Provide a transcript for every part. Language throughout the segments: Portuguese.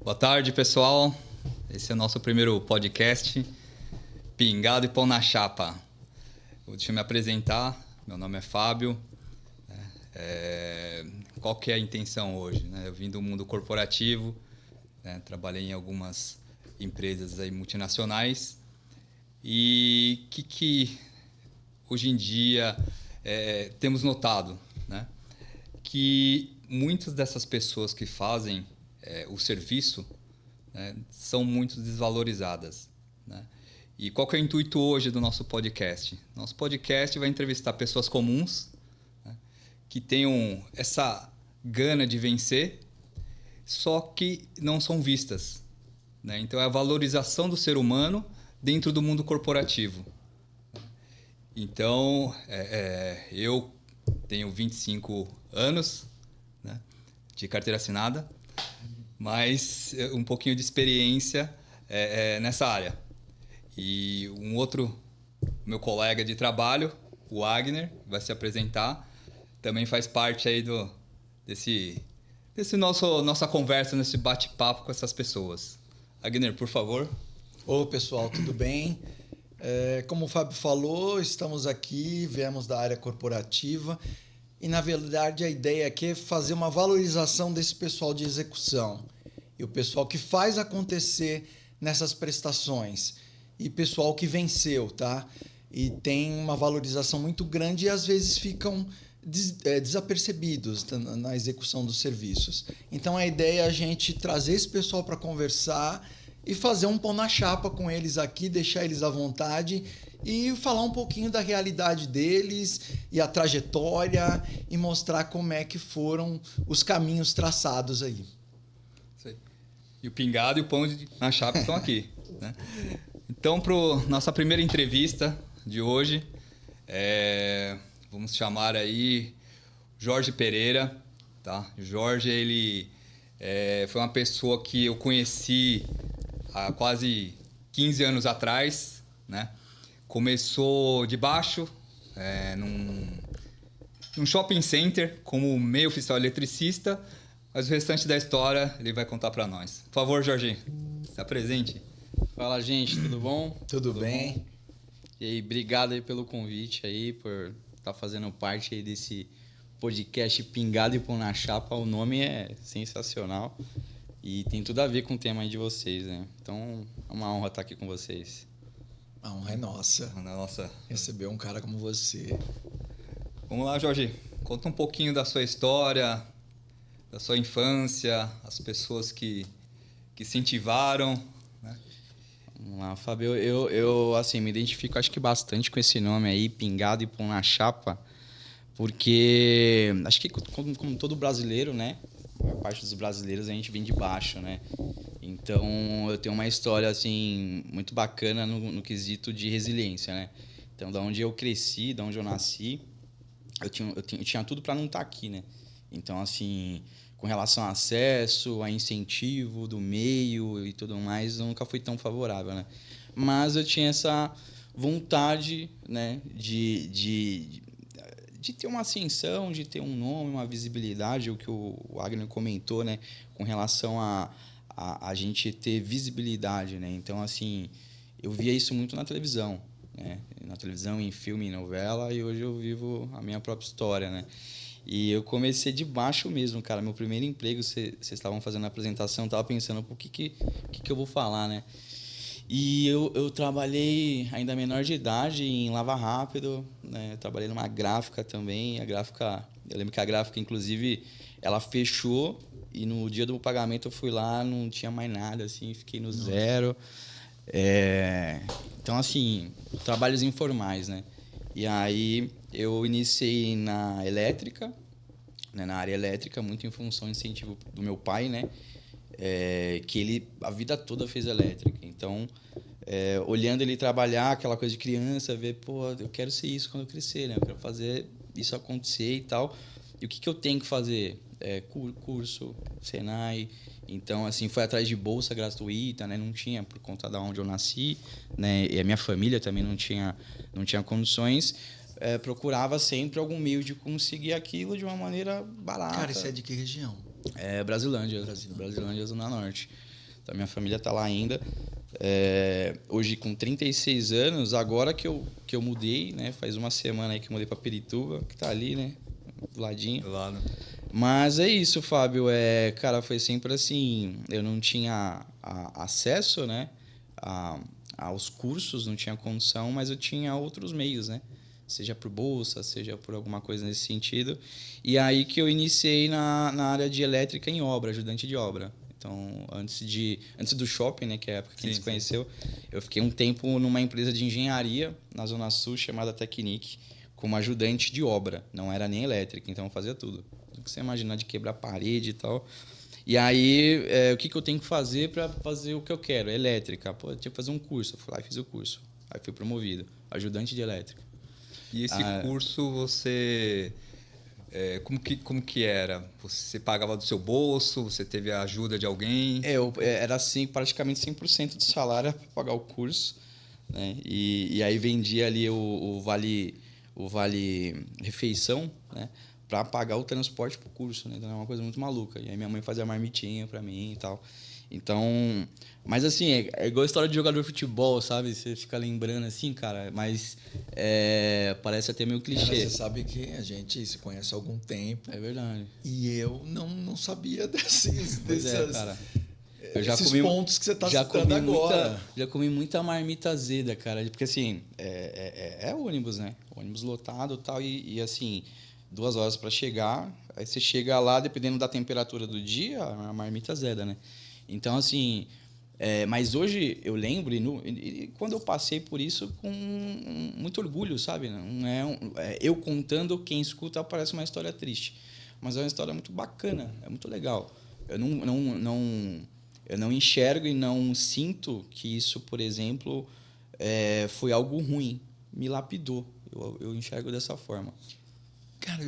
Boa tarde, pessoal. Esse é o nosso primeiro podcast, Pingado e Pão na Chapa. Deixa eu me apresentar. Meu nome é Fábio. Qual que é a intenção hoje? Eu vim do mundo corporativo, trabalhei em algumas empresas aí multinacionais e que hoje em dia temos notado, né? Que muitas dessas pessoas que fazem o serviço, né, são muito desvalorizadas, né? E qual que é o intuito hoje do nosso podcast? Nosso podcast vai entrevistar pessoas comuns, né, que tenham essa gana de vencer, só que não são vistas, né? Então é a valorização do ser humano dentro do mundo corporativo. Então, eu tenho 25 anos, né, de carteira assinada, mas um pouquinho de experiência nessa área. E um outro meu colega de trabalho, o Wagner, vai se apresentar, também faz parte aí desse nossa conversa, nesse bate-papo com essas pessoas. Wagner, por favor. Ô pessoal, tudo bem? Como o Fábio falou, estamos aqui, viemos da área corporativa e, na verdade, a ideia aqui é fazer uma valorização desse pessoal de execução e o pessoal que faz acontecer nessas prestações e pessoal que venceu, tá? E tem uma valorização muito grande e às vezes ficam desapercebidos na execução dos serviços. Então a ideia é a gente trazer esse pessoal para conversar e fazer um pão na chapa com eles aqui, deixar eles à vontade e falar um pouquinho da realidade deles e a trajetória e mostrar como é que foram os caminhos traçados aí. Isso aí. E o Pingado e o Pão na Chapa estão aqui, né? Então, para nossa primeira entrevista de hoje, vamos chamar aí Jorge Pereira, tá? Jorge, ele foi uma pessoa que eu conheci há quase 15 anos atrás, né? Começou de baixo, num shopping center, como meio oficial eletricista, mas o restante da história ele vai contar para nós. Por favor, Jorge, se apresente. Fala, gente, tudo bom? Tudo bem? Bom? E aí, obrigado aí pelo convite aí, por estar fazendo parte aí desse podcast Pingado e Pão na Chapa. O nome é sensacional e tem tudo a ver com o tema aí de vocês, né? Então, é uma honra estar aqui com vocês. A honra é nossa. Nossa. Receber um cara como você. Vamos lá, Jorge. Conta um pouquinho da sua história, da sua infância, as pessoas que incentivaram, né? Vamos lá, Fábio. Eu assim, me identifico acho que bastante com esse nome aí, Pingado e Pão na Chapa, porque acho que como todo brasileiro, né? A maior parte dos brasileiros a gente vem de baixo, né? Então eu tenho uma história assim muito bacana no quesito de resiliência, né? Então, da onde eu cresci, da onde eu nasci, eu tinha tudo para não estar aqui, né? Então, assim, com relação a acesso, a incentivo do meio e tudo mais, nunca foi tão favorável, né? Mas eu tinha essa vontade, né, de ter uma ascensão, de ter um nome, uma visibilidade, o que o Wagner comentou, né, com relação a gente ter visibilidade, né? Então, assim, eu via isso muito na televisão, né? Na televisão, em filme, em novela, e hoje eu vivo a minha própria história, né? E eu comecei de baixo mesmo, cara. Meu primeiro emprego, vocês estavam fazendo a apresentação, eu estava pensando, o que eu vou falar, né? E eu trabalhei ainda menor de idade em Lava Rápido, né? Eu trabalhei numa gráfica também. Eu lembro que a gráfica, inclusive, ela fechou e no dia do pagamento eu fui lá, não tinha mais nada, assim, fiquei no zero. Então, assim, trabalhos informais, né? E aí eu iniciei na elétrica, né, na área elétrica, muito em função do incentivo do meu pai, né? Que ele a vida toda fez elétrica. Então, olhando ele trabalhar, aquela coisa de criança, ver, pô, eu quero ser isso quando eu crescer, né? Eu quero fazer isso acontecer e tal. E o que eu tenho que fazer? Curso, Senai. Então, assim, foi atrás de bolsa gratuita, né? Não tinha, por conta de onde eu nasci, né? E a minha família também não tinha condições. Procurava sempre algum meio de conseguir aquilo de uma maneira barata. Cara, isso é de que região? Brasilândia, Zona Norte. Então, minha família está lá ainda. Hoje, com 36 anos, agora que eu mudei, né? Faz uma semana aí que eu mudei para Pirituba, que tá ali, né? Do ladinho. Lá, né? Mas é isso, Fábio. Cara, foi sempre assim. Eu não tinha acesso, né? Aos cursos, não tinha condição, mas eu tinha outros meios, né? Seja por bolsa, seja por alguma coisa nesse sentido. E aí que eu iniciei na área de elétrica em obra, ajudante de obra. Então, antes do shopping, né, que é a época que a gente se conheceu, eu fiquei um tempo numa empresa de engenharia na Zona Sul chamada Technic, como ajudante de obra. Não era nem elétrica, então eu fazia tudo. O que você imaginar de quebrar parede e tal. E aí, o que eu tenho que fazer para fazer o que eu quero? Elétrica. Pô, eu tinha que fazer um curso. Eu fui lá e fiz o curso. Aí fui promovido. Ajudante de elétrica. E esse curso você... como que era? Você pagava do seu bolso? Você teve a ajuda de alguém? Era assim, praticamente 100% do salário para pagar o curso. Né? E aí vendia ali o vale refeição, né? Para pagar o transporte pro curso, né? Então é uma coisa muito maluca. E aí minha mãe fazia marmitinha para mim e tal. Então, mas assim, é igual a história de jogador de futebol, sabe? Você fica lembrando assim, cara, mas parece até meio clichê. Cara, você sabe que a gente se conhece há algum tempo. É verdade. E eu não sabia desses Cara. Eu já esses comi, pontos que você está citando agora. Já comi muita marmita azeda, cara. Porque assim, é ônibus, né? Ônibus lotado e tal. E assim, 2 horas para chegar. Aí você chega lá, dependendo da temperatura do dia, a marmita azeda, né? Então, assim... mas hoje eu lembro, e quando eu passei por isso, com muito orgulho, sabe? Não eu contando, quem escuta parece uma história triste. Mas é uma história muito bacana, é muito legal. Eu não enxergo e não sinto que isso, por exemplo, foi algo ruim. Me lapidou. Eu enxergo dessa forma. Cara,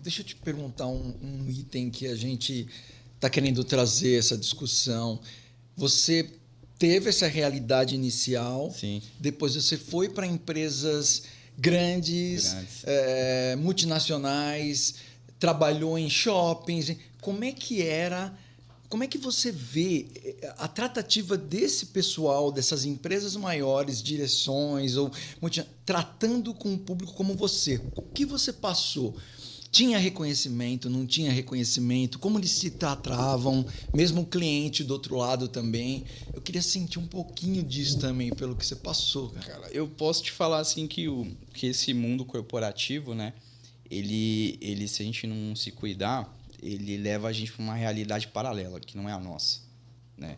deixa eu te perguntar um item que a gente está querendo trazer essa discussão. Você teve essa realidade inicial, Sim. Depois você foi para empresas grandes. Multinacionais, trabalhou em shoppings. Como é que você vê a tratativa desse pessoal, dessas empresas maiores, direções, tratando com o público como você? O que você passou? Tinha reconhecimento, não tinha reconhecimento? Como eles se tratavam? Mesmo o cliente do outro lado também. Eu queria sentir um pouquinho disso também, pelo que você passou, cara. Eu posso te falar assim que esse mundo corporativo, né? Ele, se a gente não se cuidar, ele leva a gente para uma realidade paralela, que não é a nossa, né?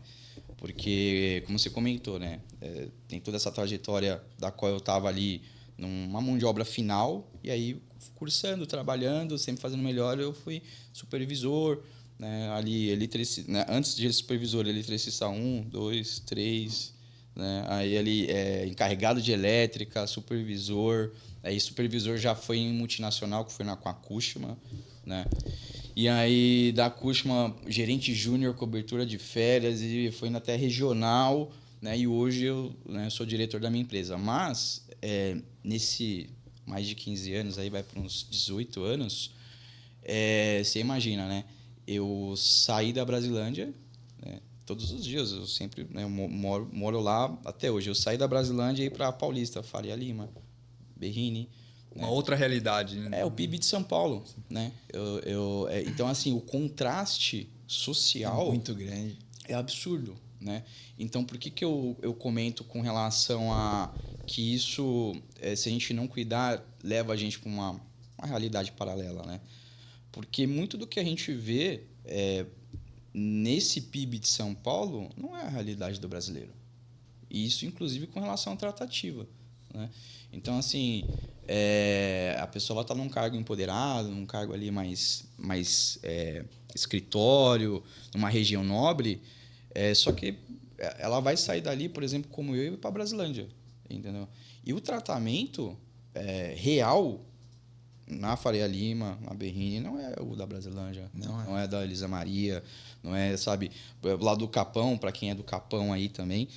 Porque, como você comentou, né? Tem toda essa trajetória da qual eu estava ali numa mão de obra final, e aí cursando, trabalhando, sempre fazendo melhor, eu fui supervisor, né? Ali, né? Antes de supervisor, eletricista 1, 2, 3, né? Aí ali, encarregado de elétrica, supervisor, aí supervisor já foi em multinacional, que foi com a Cushman, né? E aí, da Cushman, gerente júnior, cobertura de férias, e foi indo até regional, né? E hoje eu, né, sou diretor da minha empresa. Mas, nesse mais de 15 anos, aí vai para uns 18 anos, você imagina, né? Eu saí da Brasilândia, né? Todos os dias, eu sempre, né, moro lá até hoje. Eu saí da Brasilândia e ir para Paulista, Faria Lima, Berrini. Uma outra realidade, né? O PIB de São Paulo, né? Então, assim, o contraste social... É muito grande. É absurdo, né? Então, por que eu comento com relação a que isso, se a gente não cuidar, leva a gente para uma realidade paralela, né? Porque muito do que a gente vê nesse PIB de São Paulo não é a realidade do brasileiro. E isso, inclusive, com relação à tratativa, né? Então, assim, a pessoa está num cargo empoderado, num cargo ali mais escritório, numa região nobre, só que ela vai sair dali, por exemplo, como eu, e ir para a Brasilândia, entendeu? E o tratamento real na Faria Lima, na Berrini, não é o da Brasilândia, não é da Elisa Maria, não é, sabe, lá do Capão, para quem é do Capão aí também.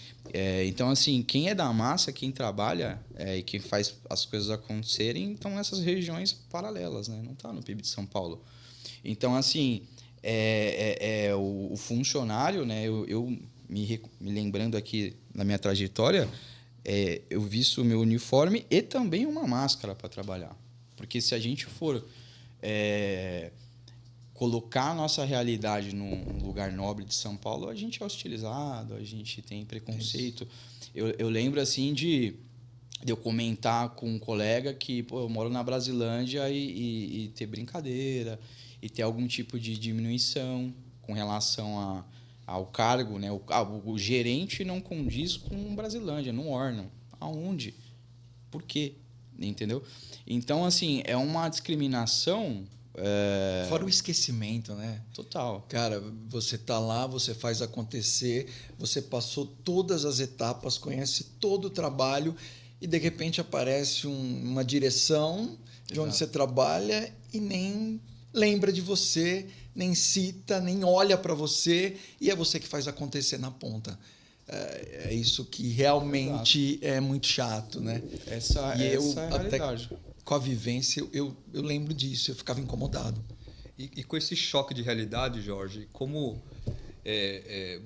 Então, assim, quem é da massa, quem trabalha e quem faz as coisas acontecerem, estão nessas regiões paralelas, né? Não está no PIB de São Paulo. Então, assim, o funcionário, né? Eu me lembrando aqui na minha trajetória, eu visto o meu uniforme e também uma máscara para trabalhar. Porque se a gente for colocar a nossa realidade num lugar nobre de São Paulo, a gente é hostilizado, a gente tem preconceito. Eu lembro assim de eu comentar com um colega que eu moro na Brasilândia e ter brincadeira e ter algum tipo de diminuição com relação ao cargo, né? O gerente não condiz com Brasilândia, não orna. Aonde? Por quê? Entendeu? Então, assim, é uma discriminação... Fora o esquecimento, né? Total. Cara, você tá lá, você faz acontecer, você passou todas as etapas, conhece todo o trabalho e de repente aparece uma direção de onde você trabalha e nem lembra de você, nem cita, nem olha para você e é você que faz acontecer na ponta. É isso que realmente é muito chato, né? Essa é a realidade. Com a vivência, eu lembro disso, eu ficava incomodado. E com esse choque de realidade, Jorge, como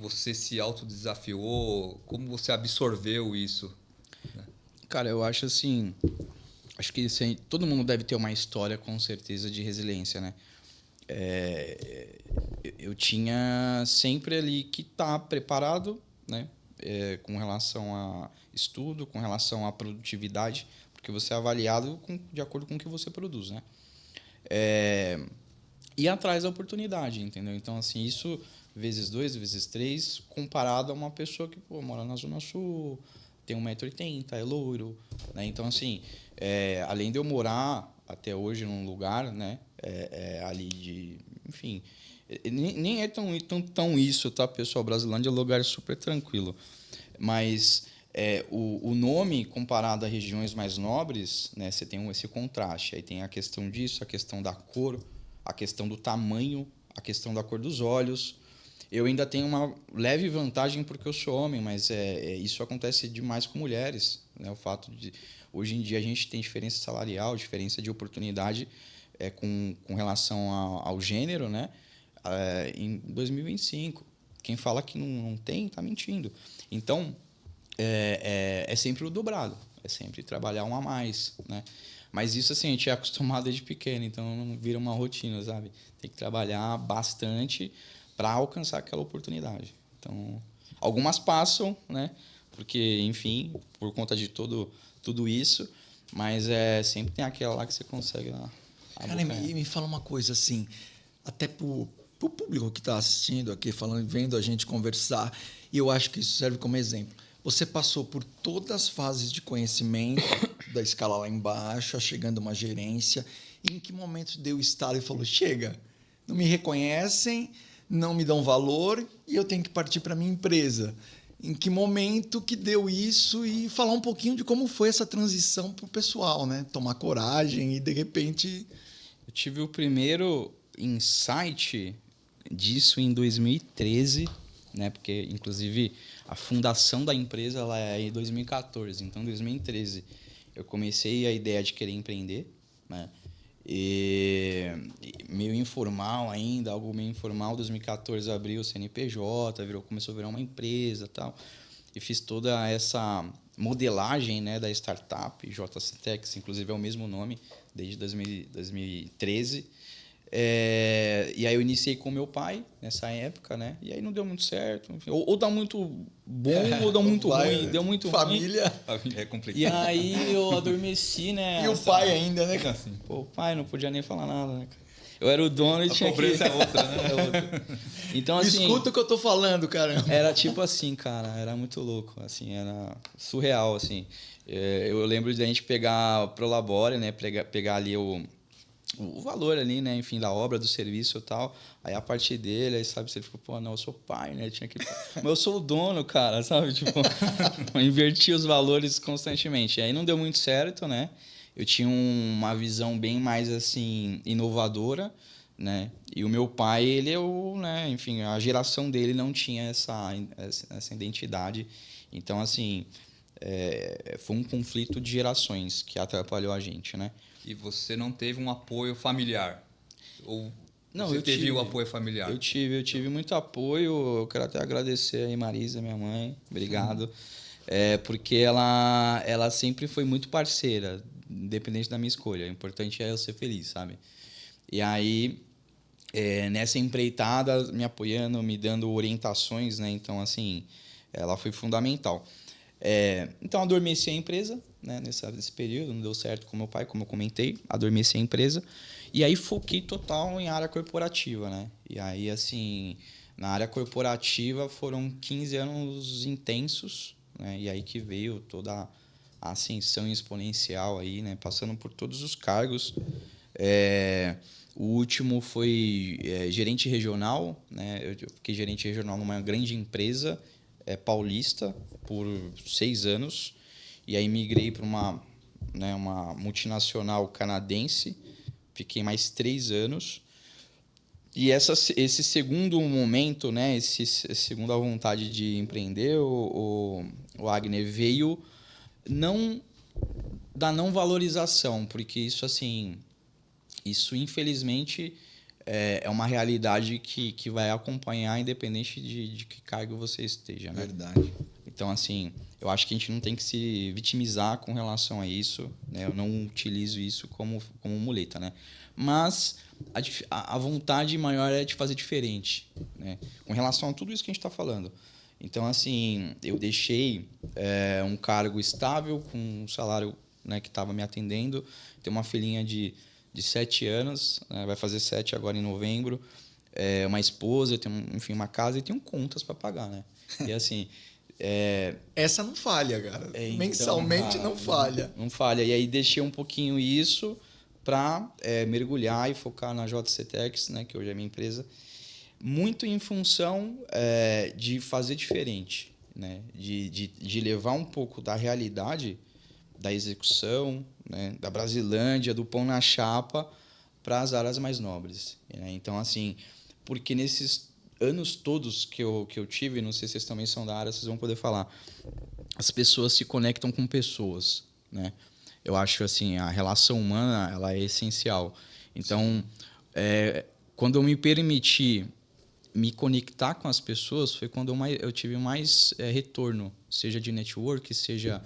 você se autodesafiou? Como você absorveu isso? Cara, eu acho assim... Acho que todo mundo deve ter uma história, com certeza, de resiliência, né? Eu tinha sempre ali que estar preparado, né? Com relação a estudo, com relação à produtividade, porque você é avaliado de acordo com o que você produz, né? Ir atrás da oportunidade, entendeu? Então, assim, isso vezes 2, vezes 3, comparado a uma pessoa que mora na Zona Sul, tem 1,80 m, é loiro, né? Então, assim, além de eu morar até hoje num lugar, né? Ali de... Enfim, nem é tão isso, tá, pessoal? Brasilândia é um lugar super tranquilo. Mas o nome, comparado a regiões mais nobres, né? Você tem esse contraste. Aí tem a questão disso, a questão da cor, a questão do tamanho, a questão da cor dos olhos. Eu ainda tenho uma leve vantagem porque eu sou homem, mas isso acontece demais com mulheres, né? O fato de... Hoje em dia a gente tem diferença salarial, diferença de oportunidade com relação ao gênero, né? Em 2025. Quem fala que não tem, está mentindo. Então, é sempre o dobrado. É sempre trabalhar um a mais, né? Mas isso, assim, a gente é acostumado desde pequeno, então não vira uma rotina, sabe? Tem que trabalhar bastante para alcançar aquela oportunidade. Então, algumas passam, né? Porque, enfim, por conta de tudo isso, mas sempre tem aquela lá que você consegue lá. Cara, e me fala uma coisa assim, até pro público que está assistindo aqui, vendo a gente conversar, e eu acho que isso serve como exemplo. Você passou por todas as fases de conhecimento da escala lá embaixo, chegando a uma gerência, e em que momento deu o estalo e falou, chega, não me reconhecem, não me dão valor e eu tenho que partir para a minha empresa. Em que momento que deu isso e falar um pouquinho de como foi essa transição para o pessoal, né? Tomar coragem e, de repente... Eu tive o primeiro insight disso em 2013, né? Porque, inclusive, a fundação da empresa ela é em 2014. Então, em 2013, eu comecei a ideia de querer empreender, né? E meio informal ainda, algo meio informal. Em 2014 abri o CNPJ, começou a virar uma empresa, tal. E fiz toda essa modelagem, né, da startup JC Techs, inclusive é o mesmo nome desde 2013. E aí eu iniciei com meu pai nessa época, né? E aí não deu muito certo. Enfim, ou dá muito bom ou dá muito ruim. Deu muito família. ruim. É complicado. E aí eu adormeci, né? E o pai ainda, né? Assim. Pô, o pai não podia nem falar nada, né? Eu era o dono e tinha que... A pobreza é outra, né? É outra. Então, assim... Escuta o que eu tô falando, caramba. Era tipo assim, cara. Era muito louco. Assim, era surreal, assim. Eu lembro de a gente pegar pro Labore, né? Pegar ali o valor ali, né? Enfim, da obra, do serviço e tal. Aí a partir dele, aí, sabe, você fica, pô, não, eu sou pai, né? Tinha que... Mas eu sou o dono, cara, sabe? Tipo, inverti os valores constantemente. Aí não deu muito certo, né? Eu tinha uma visão bem mais, assim, inovadora, né? E o meu pai, ele é né? Enfim, a geração dele não tinha essa identidade. Então, assim, foi um conflito de gerações que atrapalhou a gente, né? E você não teve um apoio familiar? Ou Não, Você eu teve tive. o apoio familiar? Eu tive muito apoio. Eu quero até agradecer aí, Marisa, minha mãe. Obrigado. Porque ela sempre foi muito parceira, independente da minha escolha. O importante é eu ser feliz, sabe? E aí, nessa empreitada, me apoiando, me dando orientações, né? Então, assim, ela foi fundamental. Então, adormeci a empresa, né? Nesse período, não deu certo com meu pai, como eu comentei. Adormeci a empresa. E aí, foquei total em área corporativa, né? E aí, assim, na área corporativa foram 15 anos intensos, né? E aí que veio toda a ascensão exponencial aí, né? Passando por todos os cargos. O último foi gerente regional, né? Eu fiquei gerente regional numa grande empresa paulista por 6 anos. E aí migrei para uma multinacional canadense. Fiquei mais 3 anos. E esse segundo momento, né, essa segunda vontade de empreender, o Agner, veio não da não valorização, porque isso, assim, isso infelizmente é uma realidade que vai acompanhar independente de que cargo você esteja, né? Verdade. Então, assim, eu acho que a gente não tem que se vitimizar com relação a isso, né? Eu não utilizo isso como muleta, né? Mas a vontade maior é de fazer diferente, né? Com relação a tudo isso que a gente está falando. Então, assim, eu deixei um cargo estável, com um salário, né, que estava me atendendo. Tenho uma filhinha de 7 anos, né? Vai fazer 7 agora em novembro. Uma esposa, tenho, enfim, uma casa e tenho contas para pagar, né? E assim... Essa não falha, cara. então, Mensalmente cara, não falha. Não falha. E aí deixei um pouquinho isso para mergulhar e focar na JCTEX, né, que hoje é a minha empresa, muito em função de fazer diferente, né, de levar um pouco da realidade da execução, né, da Brasilândia, do pão na chapa, para as áreas mais nobres, né? Então, assim, porque nesses anos todos que eu tive, não sei se vocês também são da área, vocês vão poder falar, as pessoas se conectam com pessoas, né? Eu acho assim, a relação humana ela é essencial. Então, quando eu me permiti me conectar com as pessoas, foi quando eu tive mais retorno, seja de network, seja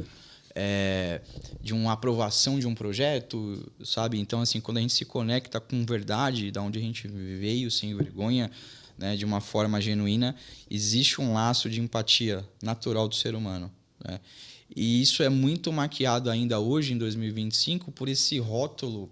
de uma aprovação de um projeto, sabe? Então, assim, quando a gente se conecta com verdade, da onde a gente veio, sem vergonha, né, de uma forma genuína, existe um laço de empatia natural do ser humano, né? E isso é muito maquiado ainda hoje, em 2025, por esse rótulo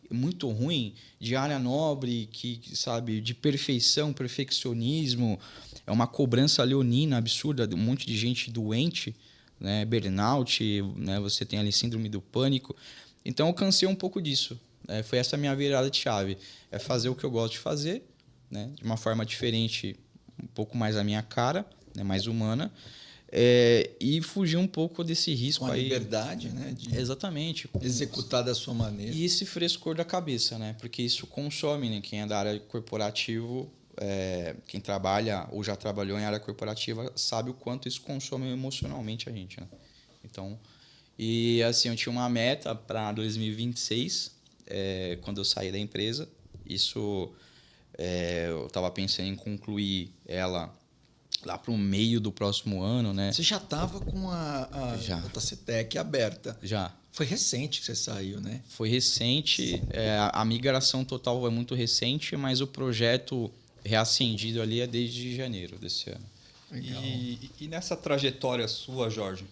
muito ruim de área nobre, que sabe, de perfeição, perfeccionismo, é uma cobrança leonina absurda, de um monte de gente doente, né, burnout, né, você tem ali síndrome do pânico. Então eu cansei um pouco disso, né? Foi essa minha virada de chave, é fazer o que eu gosto de fazer, né, de uma forma diferente, um pouco mais a minha cara, né, mais humana, e fugir um pouco desse risco Com a aí. liberdade, né? De Exatamente. executar da sua maneira. E esse frescor da cabeça, né? Porque isso consome, né? Quem é da área corporativa, quem trabalha ou já trabalhou em área corporativa, sabe o quanto isso consome emocionalmente a gente, né? Então, e assim, eu tinha uma meta para 2026, quando eu saí da empresa. Isso, eu estava pensando em concluir ela lá para o meio do próximo ano, né? Você já estava com a JCTEC aberta. Já. Foi recente que você saiu, né? Foi recente, a migração total é muito recente, mas o projeto reacendido ali é desde janeiro desse ano. Legal. E nessa trajetória sua, Jorge,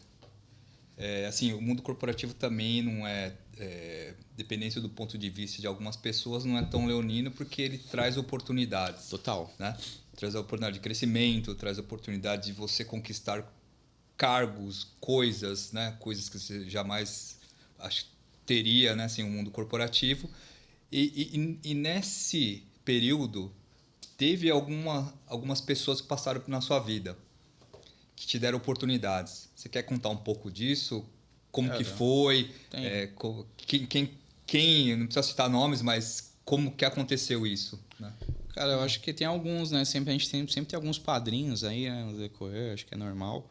assim, o mundo corporativo também não dependente do ponto de vista de algumas pessoas, não é tão leonino porque ele traz oportunidades. Total. Né? Traz a oportunidade de crescimento, traz a oportunidade de você conquistar cargos, coisas, né? Coisas que você jamais teria, né? Sem o mundo corporativo. E nesse período, teve algumas pessoas que passaram na sua vida, que te deram oportunidades. Você quer contar um pouco disso? Como que foi? Quem, não precisa citar nomes, mas como que aconteceu isso, né? Cara, eu acho que tem alguns, né? A gente sempre tem alguns padrinhos aí, né? No decorrer, acho que é normal.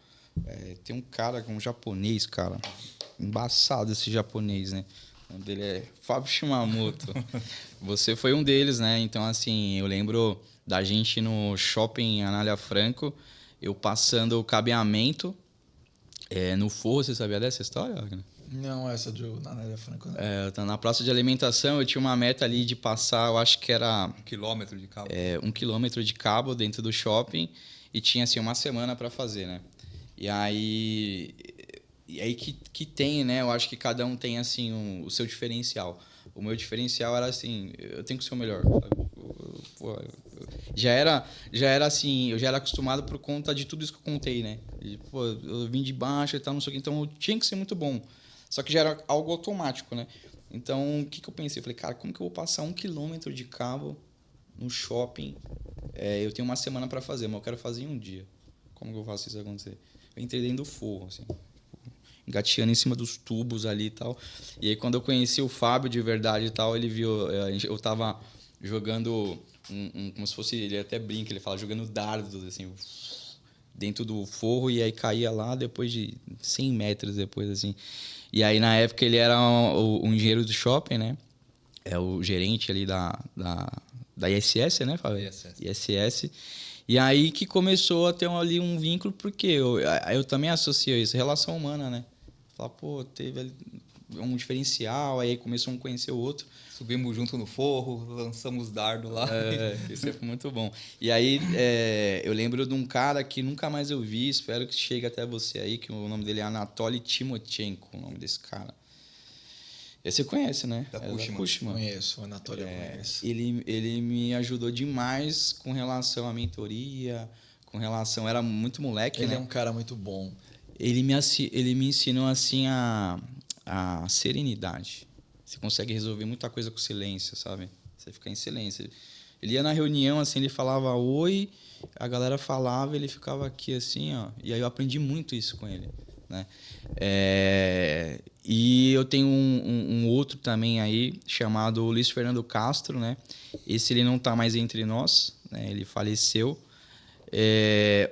Tem um cara, um japonês, cara. Embaçado esse japonês, né? O nome dele é Fábio Shimamoto. Você foi um deles, né? Então, assim, eu lembro da gente no shopping Anália Franco, eu passando o cabeamento no forro. Você sabia dessa história, Wagner? Não, essa de Anália Franco, não. Na praça de alimentação, eu tinha uma meta ali de passar, eu acho que era 1 quilômetro de cabo. 1 quilômetro de cabo dentro do shopping e tinha assim uma semana para fazer, né? E aí que tem, né? Eu acho que cada um tem assim o seu diferencial. O meu diferencial era assim, eu tenho que ser o melhor. Já era assim, eu já era acostumado por conta de tudo isso que eu contei, né? Eu vim de baixo e tal, não sei o que, então eu tinha que ser muito bom. Só que já era algo automático, né? Então, o que eu pensei? Eu falei, cara, como que eu vou passar 1 quilômetro de cabo no shopping? Eu tenho uma semana para fazer, mas eu quero fazer em um dia. Como que eu faço isso acontecer? Eu entrei dentro do forro, assim, engateando em cima dos tubos ali e tal. E aí, quando eu conheci o Fábio de verdade e tal, ele viu... Eu tava jogando como se fosse... Ele até brinca, ele fala, jogando dardos, assim, dentro do forro, e aí caía lá depois de 100 metros depois, assim. E aí, na época, ele era um engenheiro do shopping, né? É o gerente ali da ISS, né, Fábio? ISS. E aí que começou a ter ali um vínculo, porque eu também associo isso, relação humana, né? Falar, pô, teve ali um diferencial, aí começou um a conhecer o outro. Subimos junto no forro, lançamos dardo lá. Isso é muito bom. E aí, eu lembro de um cara que nunca mais eu vi, espero que chegue até você aí, que o nome dele é Anatoly Timochenko, o nome desse cara. Você conhece, né? Da Cushman. Conheço, o Anatoly eu conheço. Ele me ajudou demais com relação à mentoria, com relação... Era muito moleque, Ele né? é um cara muito bom. Ele me ensinou, assim, a serenidade. Você consegue resolver muita coisa com silêncio, sabe? Você fica em silêncio. Ele ia na reunião, assim, ele falava oi, a galera falava, ele ficava aqui, assim, ó. E aí eu aprendi muito isso com ele, né? E eu tenho um outro também aí, chamado Luiz Fernando Castro, né? Esse ele não está mais entre nós, né? Ele faleceu.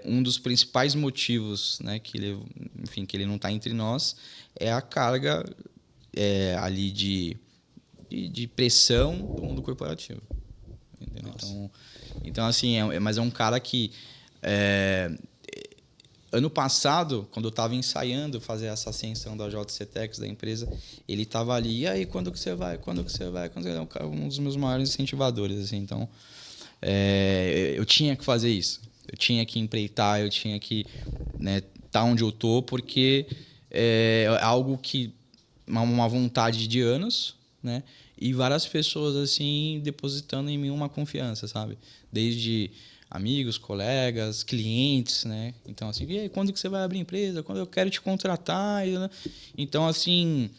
Um dos principais motivos, né, que ele não está entre nós é a carga ali de pressão do mundo corporativo. Entendeu? Então, assim, mas é um cara que... ano passado, quando eu estava ensaiando fazer essa ascensão da JCTEX, da empresa, ele estava ali, e aí, quando que você vai? Quando que você vai? É um dos meus maiores incentivadores. Assim, então, eu tinha que fazer isso. Eu tinha que empreitar, eu tinha que tá onde eu tô, porque é algo que... Uma vontade de anos, né? E várias pessoas, assim, depositando em mim uma confiança, sabe? Desde... amigos, colegas, clientes, né? Então, assim, e aí, quando que você vai abrir empresa? Quando eu quero te contratar? Então, assim,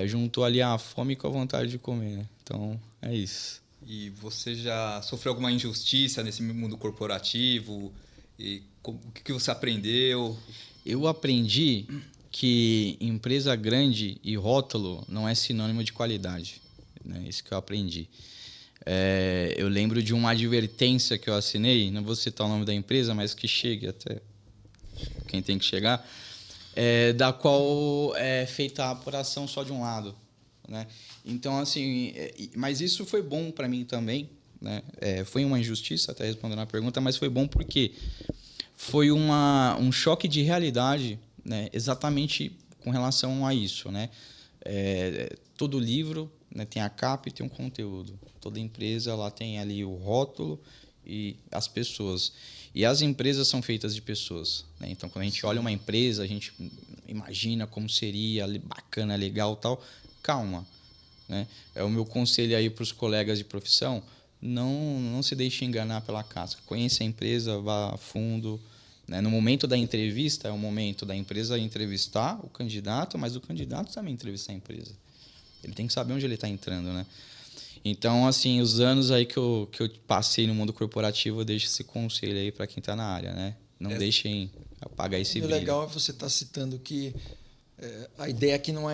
juntou ali a fome com a vontade de comer, né? Então, é isso. E você já sofreu alguma injustiça nesse mundo corporativo? E o que você aprendeu? Eu aprendi que empresa grande e rótulo não é sinônimo de qualidade, né? Isso que eu aprendi. Eu lembro de uma advertência que eu assinei, não vou citar o nome da empresa, mas que chegue até quem tem que chegar, da qual é feita a apuração só de um lado, né? Então, assim, mas isso foi bom para mim também, né? Foi uma injustiça, até respondendo a pergunta, mas foi bom porque foi um choque de realidade, né? Exatamente com relação a isso, né? Todo livro, né, tem a capa e tem um conteúdo. Toda empresa ela tem ali o rótulo e as pessoas. E as empresas são feitas de pessoas, né? Então, quando a gente olha uma empresa, a gente imagina como seria bacana, legal, tal. Calma, né? É o meu conselho aí para os colegas de profissão: não se deixe enganar pela casca. Conheça a empresa, vá a fundo, né? No momento da entrevista, é o momento da empresa entrevistar o candidato, mas o candidato também entrevistar a empresa. Ele tem que saber onde ele está entrando, né? Então, assim, os anos aí que eu passei no mundo corporativo, eu deixo esse conselho aí para quem está na área, né? Não deixem apagar esse brilho. O legal é você estar citando que a ideia aqui não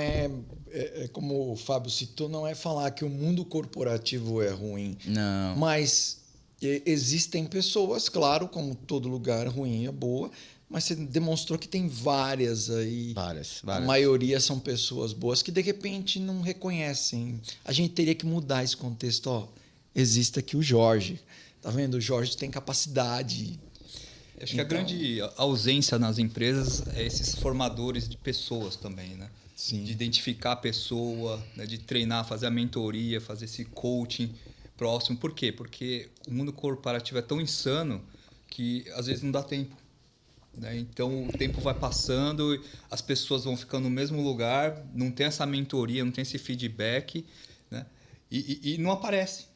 como o Fábio citou, não é falar que o mundo corporativo é ruim. Não. Mas Existem pessoas, claro, como todo lugar ruim é boa, mas você demonstrou que tem várias aí. Várias. A maioria são pessoas boas que de repente não reconhecem. A gente teria que mudar esse contexto. Ó, existe aqui o Jorge. Tá vendo? O Jorge tem capacidade. Acho que a grande ausência nas empresas é esses formadores de pessoas também, né? Sim. De identificar a pessoa, né? De treinar, fazer a mentoria, fazer esse coaching próximo. Por quê? Porque o mundo corporativo é tão insano que às vezes não dá tempo. Né? Então o tempo vai passando, as pessoas vão ficando no mesmo lugar, não tem essa mentoria, não tem esse feedback, né? E não aparece,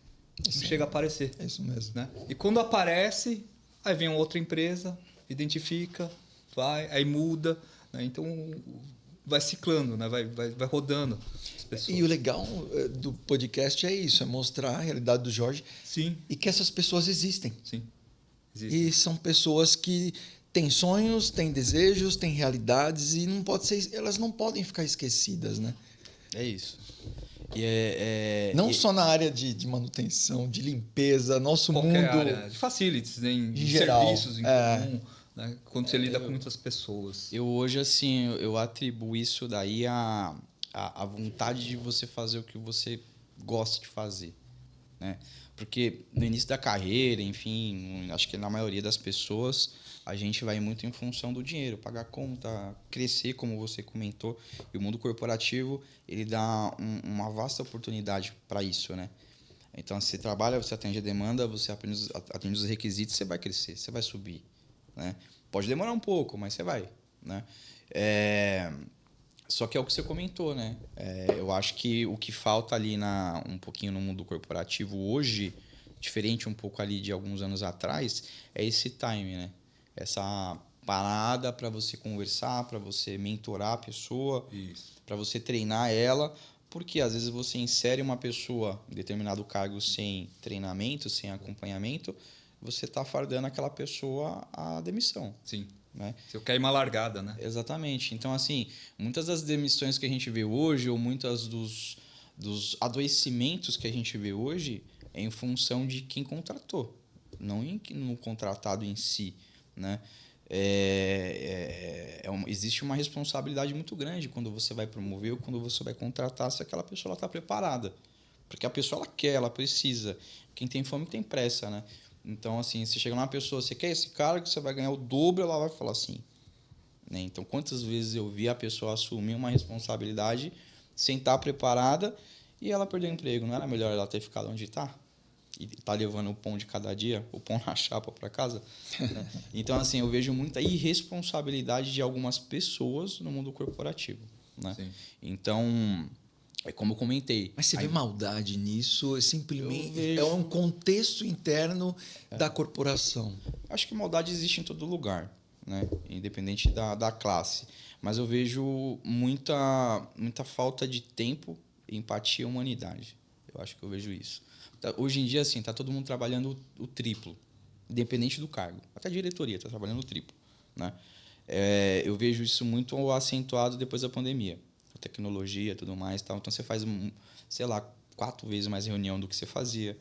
não chega a aparecer. É isso mesmo. Né? E quando aparece, aí vem outra empresa, identifica, aí muda, né? Então vai ciclando, né? vai rodando as pessoas. E o legal do podcast é isso, é mostrar a realidade do Jorge. Sim. E que essas pessoas existem. Sim. Existem. E são pessoas que têm sonhos, têm desejos, têm realidades e elas não podem ficar esquecidas, né? É isso. Não só na área de manutenção, de limpeza, nosso qualquer mundo... área, de facilities, né? De geral, serviços em comum, né? Quando você lida com muitas pessoas. Eu hoje, assim, eu atribuo isso daí à vontade de você fazer o que você gosta de fazer, né? Porque no início da carreira, enfim, acho que na maioria das pessoas, a gente vai muito em função do dinheiro, pagar conta, crescer, como você comentou. E o mundo corporativo, ele dá uma vasta oportunidade para isso, né? Então, você trabalha, você atende a demanda, você atende os requisitos, você vai crescer, você vai subir, né? Pode demorar um pouco, mas você vai, né? Só que é o que você comentou, né? Eu acho que o que falta ali um pouquinho no mundo corporativo hoje, diferente um pouco ali de alguns anos atrás, é esse time, né? Essa parada para você conversar, para você mentorar a pessoa, para você treinar ela, porque às vezes você insere uma pessoa em determinado cargo sem treinamento, sem acompanhamento, você está fardando aquela pessoa à demissão. Sim. Né? Se eu quero uma largada, né? Exatamente. Então, assim, muitas das demissões que a gente vê hoje, ou muitas dos adoecimentos que a gente vê hoje, é em função de quem contratou, não no contratado em si, né? Existe uma responsabilidade muito grande quando você vai promover ou quando você vai contratar, se aquela pessoa está preparada. Porque a pessoa ela quer, ela precisa. Quem tem fome tem pressa, né? Então, assim, se chega numa pessoa, você quer esse cara que você vai ganhar o dobro, ela vai falar assim. Né? Então, quantas vezes eu vi a pessoa assumir uma responsabilidade sem estar preparada e ela perdeu o emprego? Não era melhor ela ter ficado onde está? E tá levando o pão de cada dia, o pão na chapa para casa? Né? Então, assim, eu vejo muita irresponsabilidade de algumas pessoas no mundo corporativo. Né? Então... É como eu comentei. Mas você vê maldade nisso? Simplesmente é um contexto interno da corporação. Acho que maldade existe em todo lugar, né? Independente da classe. Mas eu vejo muita falta de tempo, empatia e humanidade. Eu acho que eu vejo isso. Hoje em dia, assim, tá todo mundo trabalhando o triplo, independente do cargo. Até a diretoria está trabalhando o triplo, né? Eu vejo isso muito acentuado depois da pandemia. Tecnologia e tudo mais, tal. Então você faz, sei lá, 4 vezes mais reunião do que você fazia.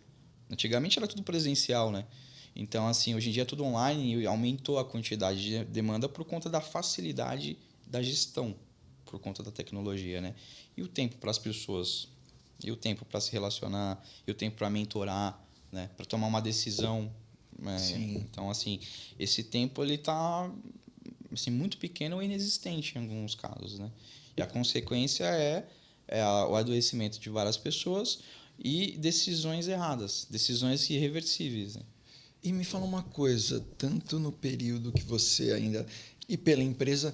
Antigamente era tudo presencial, né? Então, assim, hoje em dia é tudo online e aumentou a quantidade de demanda por conta da facilidade da gestão, por conta da tecnologia, né? E o tempo para as pessoas, e o tempo para se relacionar, e o tempo para mentorar, né? Para tomar uma decisão. Né? Então, assim, esse tempo ele está assim, muito pequeno ou inexistente em alguns casos, né? E a consequência é o adoecimento de várias pessoas e decisões erradas, decisões irreversíveis. Né? E me fala uma coisa, tanto no período que você ainda... E pela empresa,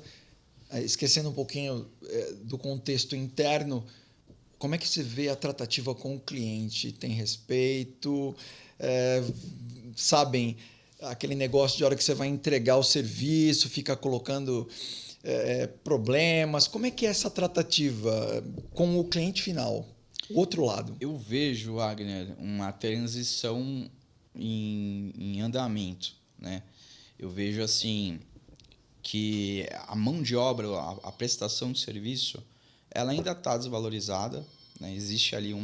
esquecendo um pouquinho do contexto interno, como é que você vê a tratativa com o cliente? Tem respeito? Sabem, aquele negócio de hora que você vai entregar o serviço, fica colocando... problemas. Como é que é essa tratativa com o cliente final? O outro lado. Eu vejo, Wagner, uma transição em andamento. Né? Eu vejo assim que a mão de obra, a prestação de serviço, ela ainda está desvalorizada. Né? Existe ali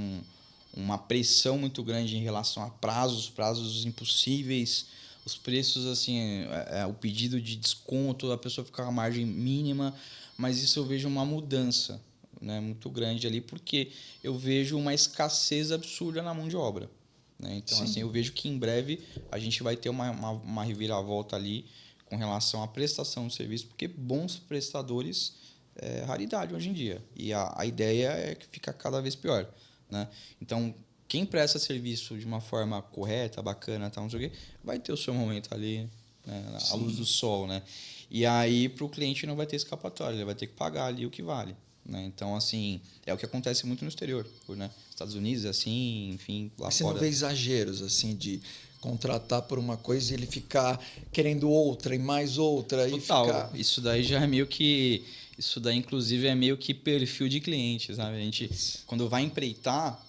uma pressão muito grande em relação a prazos impossíveis, os preços, assim, o pedido de desconto, a pessoa fica com a margem mínima, mas isso eu vejo uma mudança, né, muito grande ali, porque eu vejo uma escassez absurda na mão de obra. Né? Então, Sim. assim, eu vejo que em breve a gente vai ter uma reviravolta ali com relação à prestação de serviço, porque bons prestadores é raridade hoje em dia. E a ideia é que fica cada vez pior. Né? Então, quem presta serviço de uma forma correta, bacana, tal, não sei o quê, vai ter o seu momento ali, né, à luz do sol. Né? E aí, para o cliente não vai ter escapatória, ele vai ter que pagar ali o que vale. Né? Então, assim, é o que acontece muito no exterior. Né? Estados Unidos, assim, enfim, lá Você fora. não vê exageros, assim, de contratar por uma coisa e ele ficar querendo outra e mais outra. Total. E ficar... Isso daí já é meio que... Isso daí, inclusive, é meio que perfil de cliente, sabe? A gente, quando vai empreitar,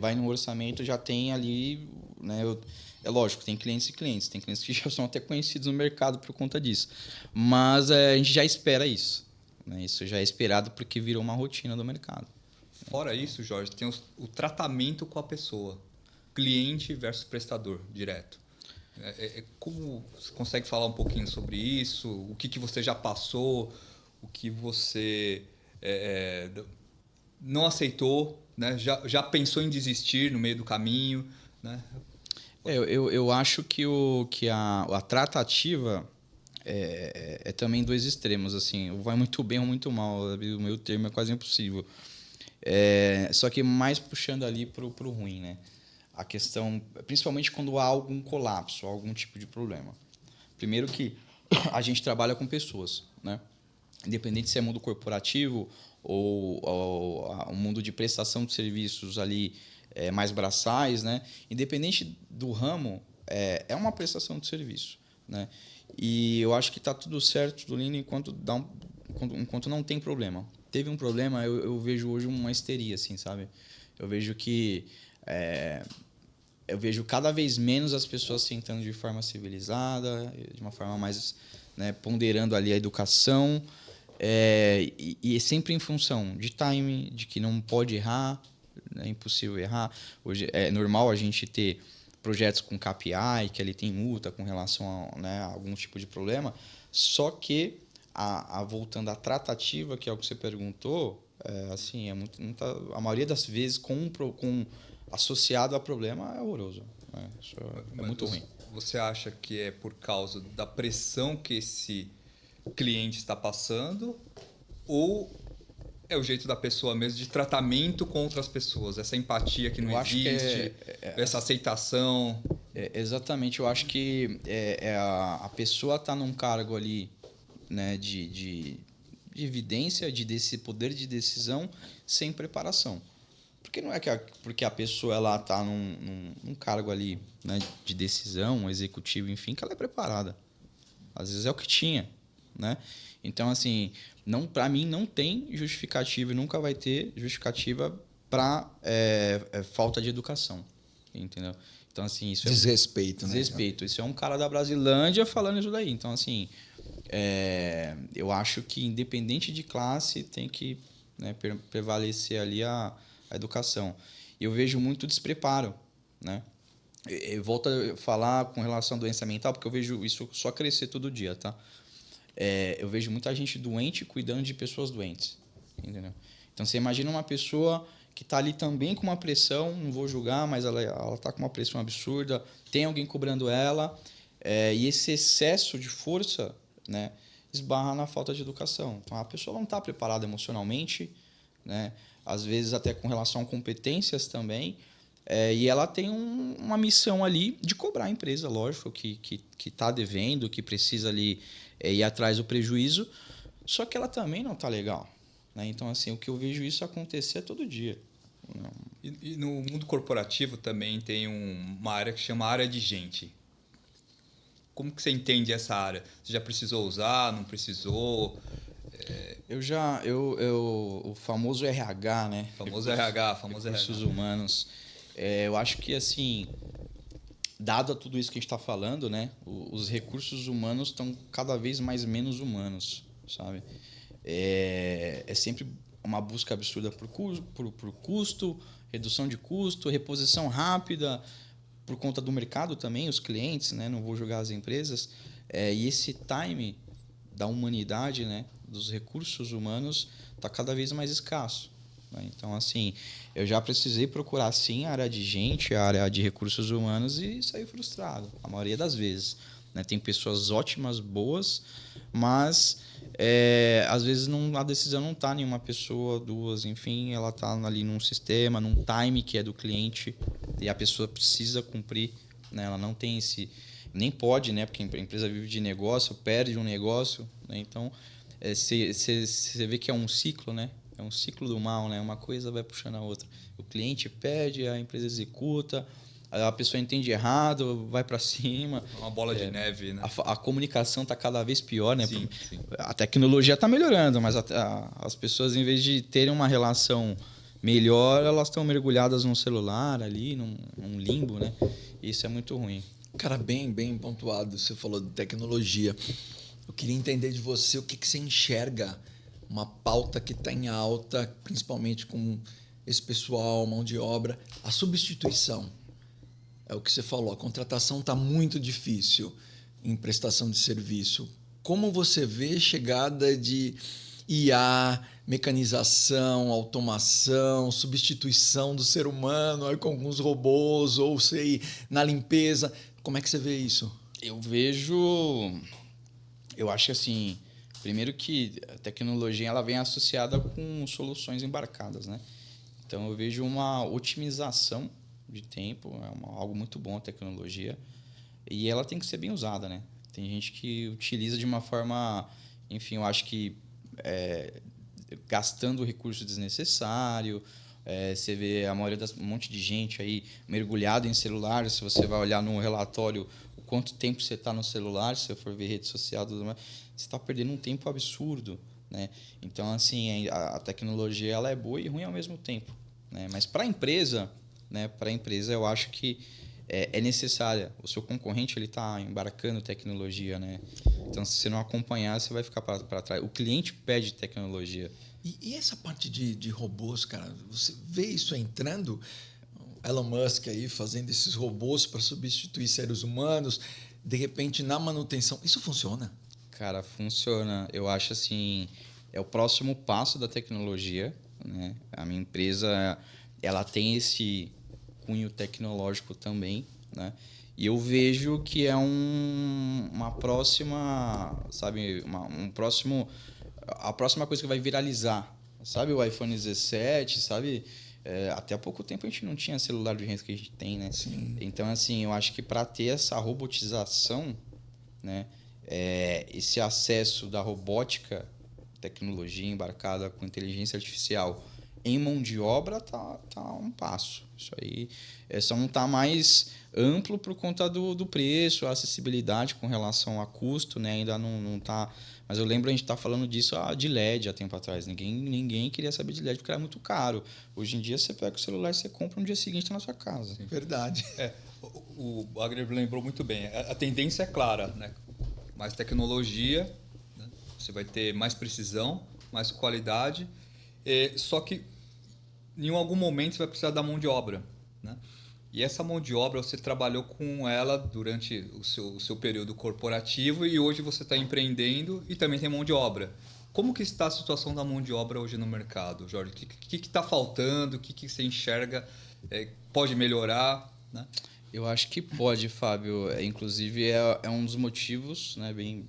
vai no orçamento, já tem ali... Né, é lógico, tem clientes e clientes. Tem clientes que já são até conhecidos no mercado por conta disso. Mas a gente já espera isso. Né? Isso já é esperado porque virou uma rotina do mercado. Fora isso, Jorge, tem o tratamento com a pessoa. Cliente versus prestador, direto. Como você consegue falar um pouquinho sobre isso? O que você já passou? O que você não aceitou? Né? Já pensou em desistir no meio do caminho? Né? Eu acho que a tratativa é também dois extremos. Assim, ou vai muito bem ou muito mal. O meu termo é quase impossível. Só que mais puxando ali para o ruim, né? A questão, principalmente quando há algum colapso, algum tipo de problema. Primeiro que a gente trabalha com pessoas, né? Independente se é mundo corporativo ou um mundo de prestação de serviços ali mais braçais, né? Independente do ramo, é uma prestação de serviço, né? E eu acho que está tudo certo, tudo lindo, enquanto não tem problema. Teve um problema, eu vejo hoje uma histeria, assim, sabe? Eu vejo que eu vejo cada vez menos as pessoas sentando de forma civilizada, de uma forma mais, né, ponderando ali a educação, e sempre em função de time, de que não pode errar, é impossível errar. Hoje é normal a gente ter projetos com KPI, que ali tem multa com relação a, né, a algum tipo de problema, só que voltando à tratativa, que é o que você perguntou, assim, a maioria das vezes com associado a problema é horroroso. Né? Isso é muito ruim. Você acha que é por causa da pressão que esse cliente está passando ou é o jeito da pessoa mesmo de tratamento com outras pessoas, essa empatia que não existe, essa aceitação? Exatamente, eu acho que a pessoa está num cargo ali, né, de evidência, desse poder de decisão sem preparação. Porque não é porque a pessoa ela está num cargo ali, né, de decisão, executivo, enfim, que ela é preparada. Às vezes é o que tinha, né? Então, assim, para mim não tem justificativa e nunca vai ter justificativa para falta de educação, entendeu? Então, assim, isso desrespeito, né? Desrespeito. Isso é um cara da Brasilândia falando isso daí. Então, assim, eu acho que independente de classe tem que, né, prevalecer ali a educação. E eu vejo muito despreparo, né? Eu volto a falar com relação à doença mental, porque eu vejo isso só crescer todo dia, tá? Eu vejo muita gente doente cuidando de pessoas doentes, entendeu? Então, você imagina uma pessoa que está ali também com uma pressão, não vou julgar, mas ela está com uma pressão absurda, tem alguém cobrando ela, e esse excesso de força, né, esbarra na falta de educação. Então, a pessoa não está preparada emocionalmente, né, às vezes até com relação a competências também, e ela tem uma missão ali de cobrar a empresa, lógico, que está devendo, que precisa ali ir atrás do prejuízo, só que ela também não está legal. Né? Então, assim, o que eu vejo isso acontecer todo dia. E no mundo corporativo também tem uma área que chama área de gente. Como que você entende essa área? Você já precisou usar, não precisou? O famoso RH, né? Famoso RH, Recursos humanos. Eu acho que, assim, dado a tudo isso que a gente está falando, né, os recursos humanos estão cada vez mais menos humanos, sabe? É sempre uma busca absurda por custo, redução de custo, reposição rápida, por conta do mercado também, os clientes, né? Não vou julgar as empresas. E esse time da humanidade, né? Dos recursos humanos, está cada vez mais escasso. Né? Então, assim, eu já precisei procurar, sim, a área de gente, a área de recursos humanos e sair frustrado, a maioria das vezes. Né? Tem pessoas ótimas, boas, mas às vezes a decisão não está em uma pessoa, duas, enfim, ela está ali num sistema, num time que é do cliente e a pessoa precisa cumprir. Né? Ela não tem esse... Nem pode, né? Porque a empresa vive de negócio, perde um negócio. Né? Então, você vê que é um ciclo, né? É um ciclo do mal, né? Uma coisa vai puxando a outra. O cliente pede, a empresa executa, a pessoa entende errado, vai para cima. É uma bola de neve, né? A comunicação está cada vez pior, né? Sim, sim. A tecnologia está melhorando, mas as pessoas, em vez de terem uma relação melhor, elas estão mergulhadas num celular ali, num limbo, né? Isso é muito ruim. Cara, bem pontuado. Você falou de tecnologia. Eu queria entender de você o que você enxerga, uma pauta que está em alta, principalmente com esse pessoal, mão de obra, a substituição. É o que você falou, a contratação está muito difícil em prestação de serviço. Como você vê a chegada de IA, mecanização, automação, substituição do ser humano aí com alguns robôs, ou sei, na limpeza? Como é que você vê isso? Eu acho assim, primeiro que a tecnologia ela vem associada com soluções embarcadas, né? Então eu vejo uma otimização de tempo, algo muito bom a tecnologia, e ela tem que ser bem usada, né? Tem gente que utiliza de uma forma, enfim, eu acho que gastando recurso desnecessário. Você vê a maioria um monte de gente aí mergulhado em celular. Se você vai olhar no relatório o quanto tempo você está no celular, se você for ver rede social, tudo mais, você está perdendo um tempo absurdo. Né? Então, assim, a tecnologia ela é boa e ruim ao mesmo tempo. Né? Mas para a empresa, né, eu acho que é necessária. O seu concorrente ele está embarcando tecnologia. Né? Então, se você não acompanhar, você vai ficar para trás. O cliente pede tecnologia. E essa parte de robôs, cara, você vê isso entrando? Elon Musk aí fazendo esses robôs para substituir seres humanos, de repente na manutenção. Isso funciona? Cara, funciona. Eu acho assim, é o próximo passo da tecnologia. Né? A minha empresa ela tem esse cunho tecnológico também. Né? E eu vejo que é uma próxima, sabe, um próximo... A próxima coisa que vai viralizar, sabe? O iPhone 17, sabe? Até há pouco tempo a gente não tinha celular do jeito que a gente tem, né? Sim. Então, assim, eu acho que para ter essa robotização, né? Esse acesso da robótica, tecnologia embarcada com inteligência artificial em mão de obra, tá um passo. Isso aí só não está mais amplo por conta do preço, a acessibilidade com relação a custo, né? Ainda não está... Mas eu lembro a gente estar falando disso de LED há tempo atrás. Ninguém queria saber de LED porque era muito caro. Hoje em dia você pega o celular e você compra no dia seguinte tá na sua casa. Sim. Verdade. O Wagner lembrou muito bem. A tendência é clara, né? Mais tecnologia, né? Você vai ter mais precisão, mais qualidade. Só que em algum momento você vai precisar da mão de obra, né? E essa mão de obra você trabalhou com ela durante o seu período corporativo e hoje você está empreendendo e também tem mão de obra. Como que está a situação da mão de obra hoje no mercado, Jorge? O que está faltando? O que você enxerga? Pode melhorar? Né? Eu acho que pode, Fábio. Inclusive é um dos motivos, né, bem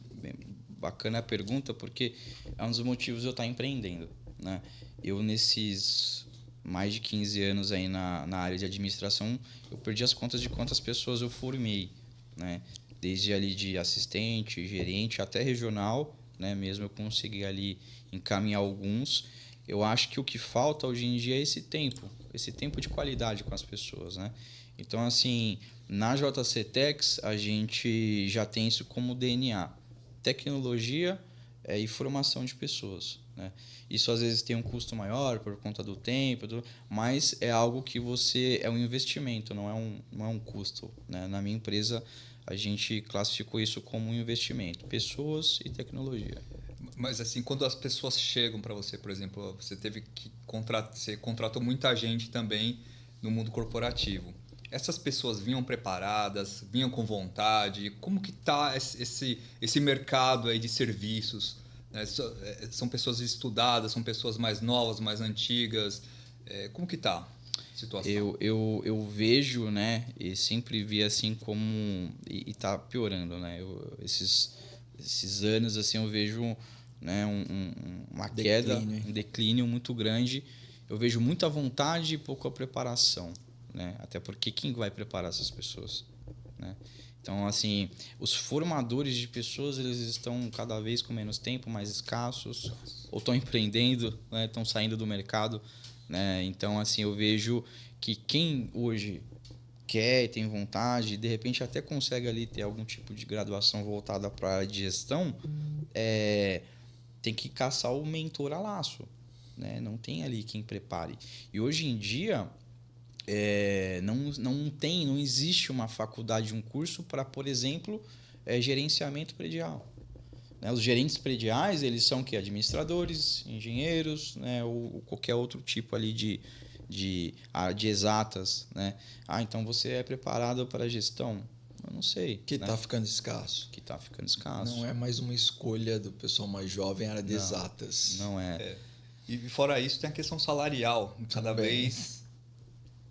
bacana a pergunta, porque é um dos motivos de eu estar empreendendo. Né? Eu nesses... mais de 15 anos aí na área de administração, eu perdi as contas de quantas pessoas eu formei, né? Desde ali de assistente, gerente, até regional, né? Mesmo eu consegui ali encaminhar alguns. Eu acho que o que falta hoje em dia é esse tempo de qualidade com as pessoas, né? Então, assim, na JC Techs, a gente já tem isso como DNA. Tecnologia e formação de pessoas. Né? Isso às vezes tem um custo maior por conta do tempo, mas é algo que é um investimento, não é um custo. Né? Na minha empresa, a gente classificou isso como um investimento, pessoas e tecnologia. Mas assim, quando as pessoas chegam para você, por exemplo, você teve que você contratou muita gente também no mundo corporativo. Essas pessoas vinham preparadas, vinham com vontade? Como que tá esse mercado aí de serviços? Né? São pessoas estudadas, são pessoas mais novas, mais antigas? Como que tá a situação? Eu vejo, né, e sempre vi assim como... E tá piorando, né? Esses anos, assim, eu vejo, né, uma queda, um declínio muito grande. Eu vejo muita vontade e pouca preparação, né? Até porque quem vai preparar essas pessoas, né? Então, assim, os formadores de pessoas, eles estão cada vez com menos tempo, mais escassos, ou estão empreendendo, né? Estão saindo do mercado, né? Então, assim, eu vejo que quem hoje quer e tem vontade, de repente até consegue ali ter algum tipo de graduação voltada para a área de gestão, tem que caçar o mentor a laço, né? Não tem ali quem prepare. E hoje em dia não existe uma faculdade, um curso para, por exemplo, gerenciamento predial. Né? Os gerentes prediais, eles são que administradores, engenheiros, né? Ou qualquer outro tipo ali de exatas, né? Então você é preparado para a gestão? Eu não sei. Que está ficando escasso. Que está ficando escasso. Não é mais uma escolha do pessoal mais jovem, área de exatas. Não é. E fora isso, tem a questão salarial, cada vez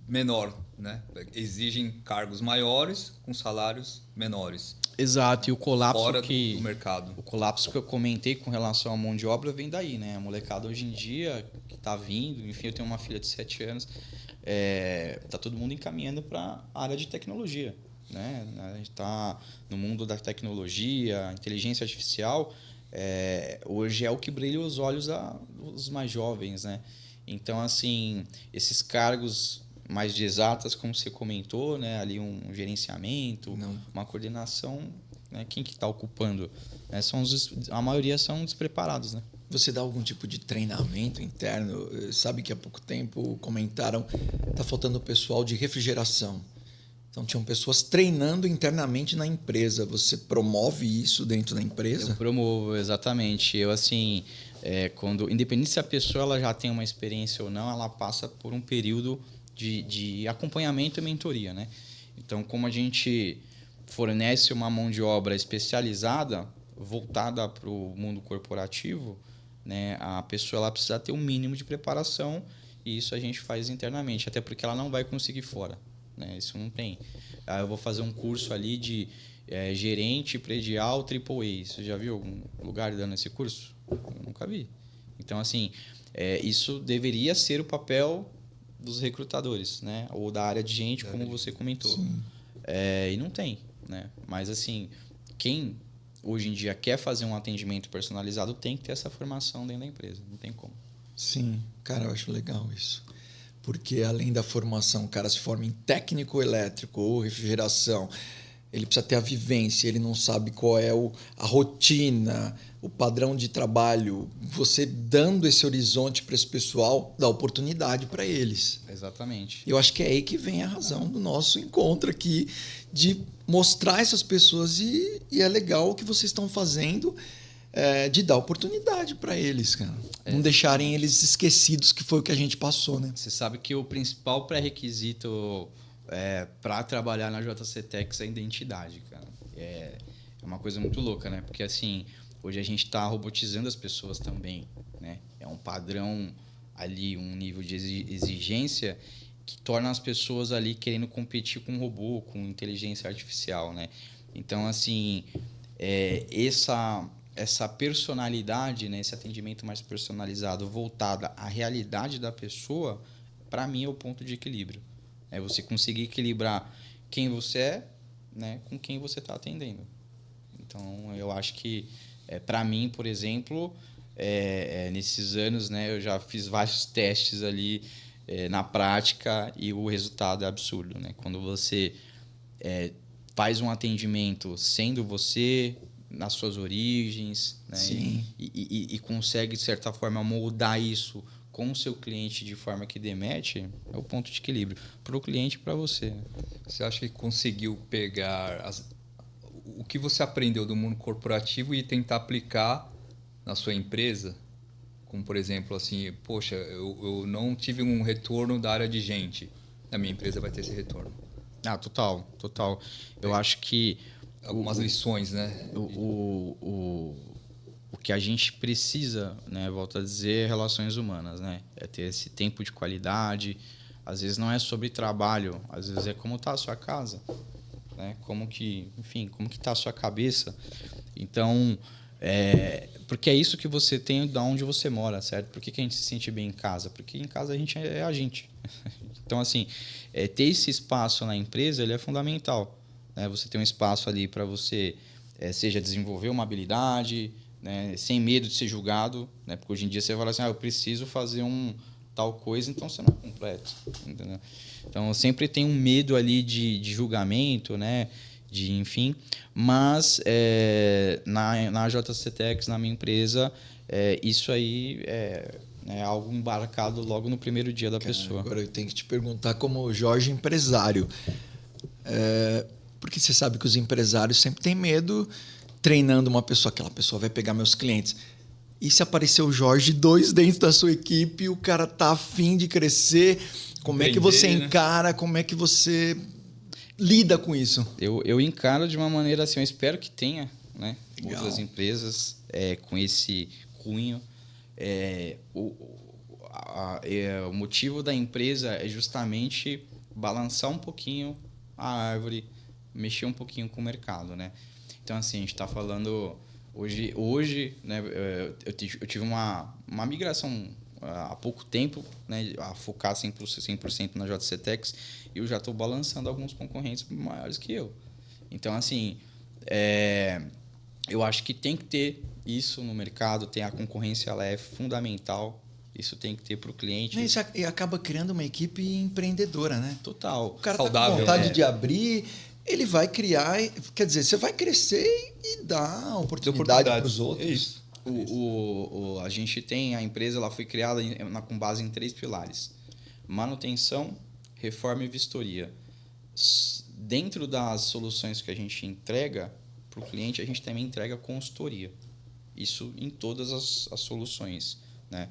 menor, né? Exigem cargos maiores com salários menores. Exato, e o colapso fora do mercado. O colapso que eu comentei com relação à mão de obra vem daí, né? A molecada hoje em dia que está vindo, enfim, eu tenho uma filha de 7 anos, tá todo mundo encaminhando para a área de tecnologia, né? A gente está no mundo da tecnologia, inteligência artificial, hoje é o que brilha os olhos dos mais jovens, né? Então, assim, esses cargos mais de exatas, como você comentou, né? Ali um gerenciamento, uma coordenação, né? Quem que está ocupando? A maioria são despreparados, né? Você dá algum tipo de treinamento interno? Sabe que há pouco tempo comentaram está faltando pessoal de refrigeração. Então, tinham pessoas treinando internamente na empresa. Você promove isso dentro da empresa? Eu promovo, exatamente. Eu, assim, independente se a pessoa ela já tem uma experiência ou não, ela passa por um período de acompanhamento e mentoria, né? Então, como a gente fornece uma mão de obra especializada, voltada para o mundo corporativo, né? A pessoa ela precisa ter um mínimo de preparação e isso a gente faz internamente, até porque ela não vai conseguir fora, né? Isso não tem. Eu vou fazer um curso ali de gerente predial AAA. Você já viu algum lugar dando esse curso? Eu nunca vi. Então, assim, isso deveria ser o papel dos recrutadores, né? Ou da área de gente, como você comentou. E não tem, né? Mas, assim, quem hoje em dia quer fazer um atendimento personalizado tem que ter essa formação dentro da empresa. Não tem como. Sim. Cara, eu acho legal isso. Porque, além da formação, o cara se forma em técnico elétrico ou refrigeração, ele precisa ter a vivência, ele não sabe qual é a rotina, o padrão de trabalho. Você dando esse horizonte para esse pessoal, dá oportunidade para eles. Exatamente. Eu acho que é aí que vem a razão do nosso encontro aqui, de mostrar essas pessoas e é legal o que vocês estão fazendo, de dar oportunidade para eles, cara. Não deixarem eles esquecidos, que foi o que a gente passou, né? Você sabe que o principal pré-requisito para trabalhar na JC Techs é a identidade, cara. É uma coisa muito louca, né? Porque, assim, hoje a gente está robotizando as pessoas também, né? É um padrão ali, um nível de exigência que torna as pessoas ali querendo competir com robô, com inteligência artificial, né? Então, assim, essa personalidade, né? Esse atendimento mais personalizado, voltado à realidade da pessoa, para mim é o ponto de equilíbrio. É você conseguir equilibrar quem você é, né, com quem você está atendendo. Então, eu acho que, para mim, por exemplo, nesses anos, né, eu já fiz vários testes ali na prática e o resultado é absurdo. Né? Quando você faz um atendimento sendo você, nas suas origens, né, e consegue, de certa forma, moldar isso com o seu cliente de forma que demete, é o ponto de equilíbrio para o cliente e para você. Você acha que conseguiu pegar o que você aprendeu do mundo corporativo e tentar aplicar na sua empresa? Como, por exemplo, assim, poxa, eu não tive um retorno da área de gente. A minha empresa vai ter esse retorno. Total, total. Eu acho que... Algumas lições, né? O que a gente precisa, né, volto a dizer, é relações humanas, né? É ter esse tempo de qualidade. Às vezes não é sobre trabalho, às vezes é como está a sua casa, né? Como que está a sua cabeça. Então, porque é isso que você tem de onde você mora, certo? Por que a gente se sente bem em casa? Porque em casa a gente é a gente. Então, assim, ter esse espaço na empresa ele é fundamental. Né? Você tem um espaço ali para você, seja desenvolver uma habilidade, né? Sem medo de ser julgado. Né? Porque hoje em dia você fala assim, eu preciso fazer tal coisa, então você não é completo. Entendeu? Então, sempre tem um medo ali de julgamento, né? Enfim. Mas, na JCTEX, na minha empresa, isso aí é algo embarcado logo no primeiro dia da pessoa. Agora eu tenho que te perguntar como Jorge empresário. Porque você sabe que os empresários sempre têm medo treinando uma pessoa. Aquela pessoa vai pegar meus clientes. E se aparecer o Jorge 2 dentro da sua equipe e o cara tá afim de crescer, como é que você encara, como é que você lida com isso? Eu encaro de uma maneira assim, eu espero que tenha, né, outras empresas com esse cunho. O motivo da empresa é justamente balançar um pouquinho a árvore, mexer um pouquinho com o mercado, né? Então, assim, a gente está falando... Hoje, né, eu tive uma migração há pouco tempo, né, a focar 100% na JCTEX, e eu já estou balançando alguns concorrentes maiores que eu. Então, assim, eu acho que tem que ter isso no mercado, tem a concorrência, ela é fundamental, isso tem que ter para o cliente. Isso acaba criando uma equipe empreendedora, né? Total. O cara saudável, tá com vontade de abrir, ele vai criar, quer dizer, você vai crescer e dar oportunidade para os outros. É isso. A gente tem, a empresa ela foi criada com base em 3 pilares: manutenção, reforma e vistoria. Dentro das soluções que a gente entrega para o cliente, a gente também entrega consultoria. Isso em todas as soluções, né?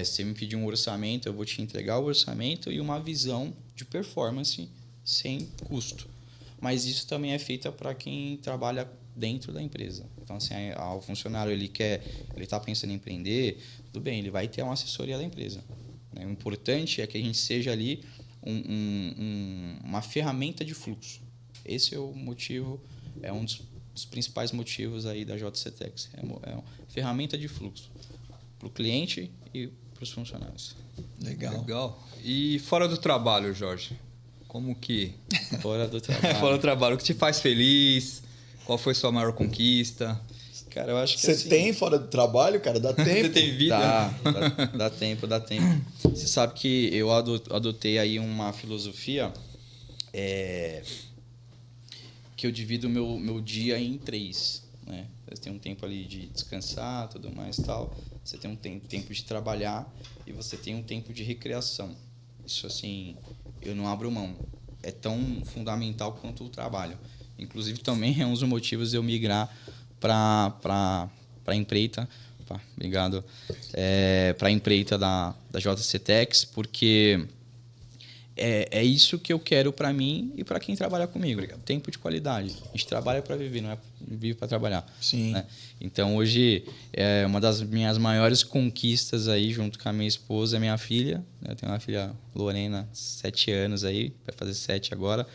Se me pedir um orçamento, eu vou te entregar o orçamento e uma visão de performance sem custo. Mas isso também é feito para quem trabalha dentro da empresa. Então, assim, o funcionário ele está pensando em empreender, tudo bem, ele vai ter uma assessoria da empresa. Né? O importante é que a gente seja ali uma ferramenta de fluxo. Esse é o motivo, é um dos principais motivos aí da JCTEX. É uma ferramenta de fluxo para o cliente e para os funcionários. Legal. E fora do trabalho, Jorge? Como que... Fora do trabalho. Fora do trabalho. O que te faz feliz? Qual foi sua maior conquista? Cara, eu acho que você assim, tem fora do trabalho, cara? Dá tempo? Você tem vida? Dá tempo. Você sabe que eu adotei aí uma filosofia que eu divido o meu dia em 3. Né? Você tem um tempo ali de descansar, tudo mais e tal. Você tem um tempo de trabalhar e você tem um tempo de recreação. Isso, assim, eu não abro mão. É tão fundamental quanto o trabalho. Inclusive, também é um dos motivos de eu migrar para a empreita. Opa, obrigado. Para a empreita da JCTEX, porque é isso que eu quero para mim e para quem trabalha comigo. Obrigado. Tempo de qualidade. A gente trabalha para viver, não vive para trabalhar. Sim. Né? Então, hoje, uma das minhas maiores conquistas aí, junto com a minha esposa, é minha filha. Eu tenho uma filha, Lorena, 7 anos aí, vai fazer 7 agora.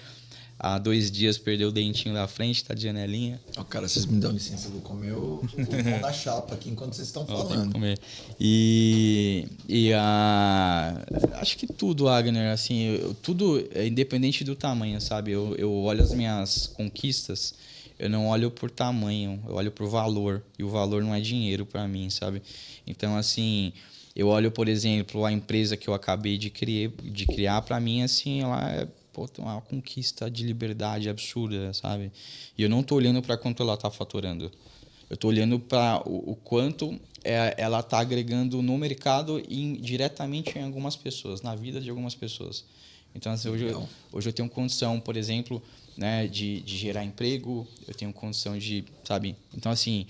Há 2 dias perdeu o dentinho da frente, tá de janelinha. Cara, vocês me dão licença, eu vou comer o pão da chapa aqui enquanto vocês estão falando. Tem que comer. Acho que tudo, Agner, assim, tudo é independente do tamanho, sabe? Eu olho as minhas conquistas, eu não olho por tamanho, eu olho por valor. E o valor não é dinheiro para mim, sabe? Então, assim, eu olho, por exemplo, a empresa que eu acabei de criar, para mim, assim, ela é uma conquista de liberdade absurda, sabe? E eu não estou olhando para quanto ela está faturando. Eu estou olhando para o quanto ela está agregando no mercado e diretamente em algumas pessoas, na vida de algumas pessoas. Então, assim, hoje eu tenho condição, por exemplo, né, de gerar emprego, eu tenho condição de, sabe? Então, assim,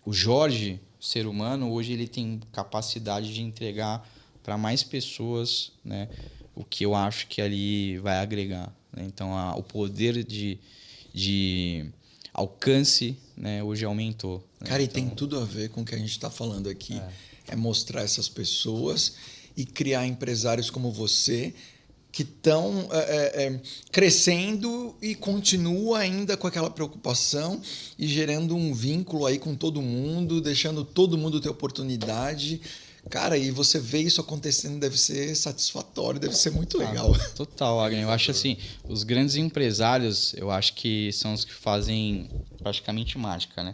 o Jorge, ser humano, hoje ele tem capacidade de entregar para mais pessoas, né, o que eu acho que ali vai agregar, né? Então, o poder de alcance, né, hoje aumentou, né? Cara, e Então, tem tudo a ver com o que a gente está falando aqui. É mostrar essas pessoas e criar empresários como você que estão crescendo e continua ainda com aquela preocupação e gerando um vínculo aí com todo mundo, deixando todo mundo ter oportunidade. Cara, e você vê isso acontecendo, deve ser satisfatório, deve ser muito legal. total, Agnes. Eu acho assim, os grandes empresários, eu acho que são os que fazem praticamente mágica, né?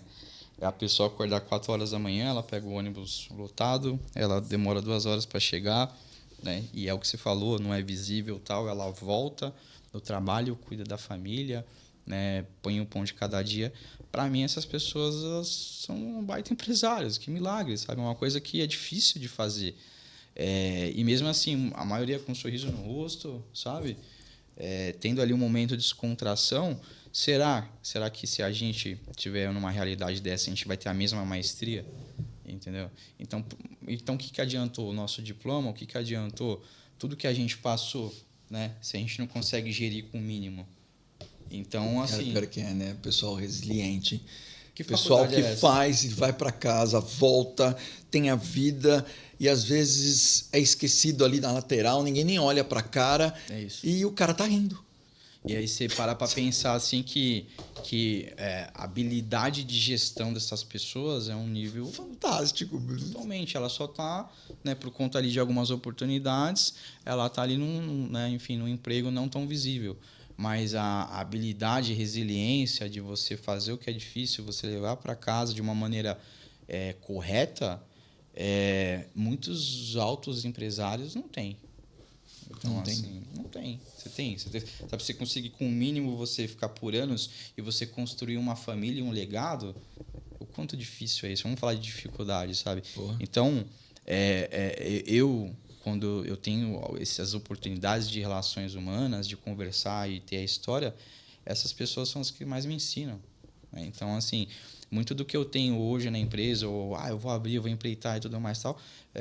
É a pessoa acordar 4 horas da manhã, ela pega o ônibus lotado, ela demora 2 horas para chegar, né? E é o que você falou, não é visível tal, ela volta do trabalho, cuida da família, né? Põe o pão de cada dia. Para mim, essas pessoas elas são baita empresários, que milagre, sabe? É uma coisa que é difícil de fazer. E mesmo assim, a maioria com um sorriso no rosto, sabe? Tendo ali um momento de descontração, será que se a gente tiver numa realidade dessa, a gente vai ter a mesma maestria? Entendeu? Então o que adiantou o nosso diploma? O que adiantou tudo que a gente passou, né? Se a gente não consegue gerir com o mínimo. Então, assim... Cara, pior que é, né? Pessoal resiliente. Que Pessoal que faculdade é essa? faz e vai para casa, volta, tem a vida e às vezes é esquecido ali na lateral, ninguém nem olha para a cara e o cara tá rindo. E aí você para pensar assim que a habilidade de gestão dessas pessoas é um nível Fantástico. totalmente. Ela só está, né, por conta ali de algumas oportunidades, ela está ali num emprego não tão visível. Mas a habilidade e resiliência de você fazer o que é difícil, você levar para casa de uma maneira correta, muitos altos empresários não têm. Então, Não tem. assim, não tem. Você tem. Sabe, você conseguir com o mínimo você ficar por anos e você construir uma família e um legado, o quanto difícil é isso? Vamos falar de dificuldade, sabe? Porra. Então, quando eu tenho essas oportunidades de relações humanas, de conversar e ter a história, essas pessoas são as que mais me ensinam, né? Então, assim, muito do que eu tenho hoje na empresa, ou eu vou abrir, eu vou empreitar e tudo mais tal,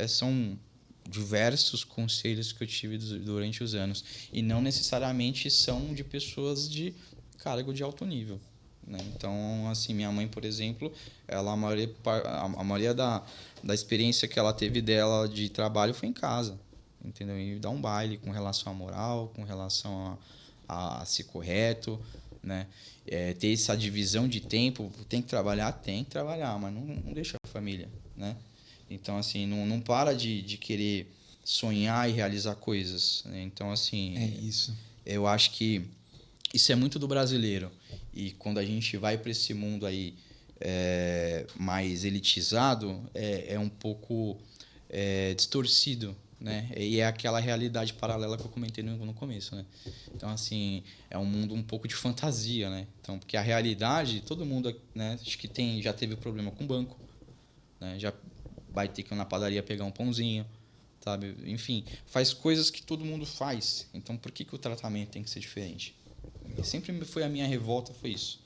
são diversos conselhos que eu tive durante os anos e não necessariamente são de pessoas de cargo de alto nível, né? Então, assim, minha mãe, por exemplo, ela a maioria da experiência que ela teve dela de trabalho foi em casa, entendeu? E dar um baile com relação à moral, com relação a ser correto, né? Ter essa divisão de tempo, tem que trabalhar, mas não deixa a família, né? Então, assim, não para de querer sonhar e realizar coisas, né? Então, assim... É isso. Eu acho que isso é muito do brasileiro. E quando a gente vai para esse mundo aí mais elitizado, é um pouco distorcido, né? E é aquela realidade paralela que eu comentei no começo, né? Então, assim, é um mundo um pouco de fantasia, né? Então, porque a realidade, todo mundo, né, acho que já teve problema com banco, né? Já vai ter que ir na padaria pegar um pãozinho, sabe? Enfim, faz coisas que todo mundo faz. Então, por que o tratamento tem que ser diferente? E sempre foi a minha revolta, foi isso.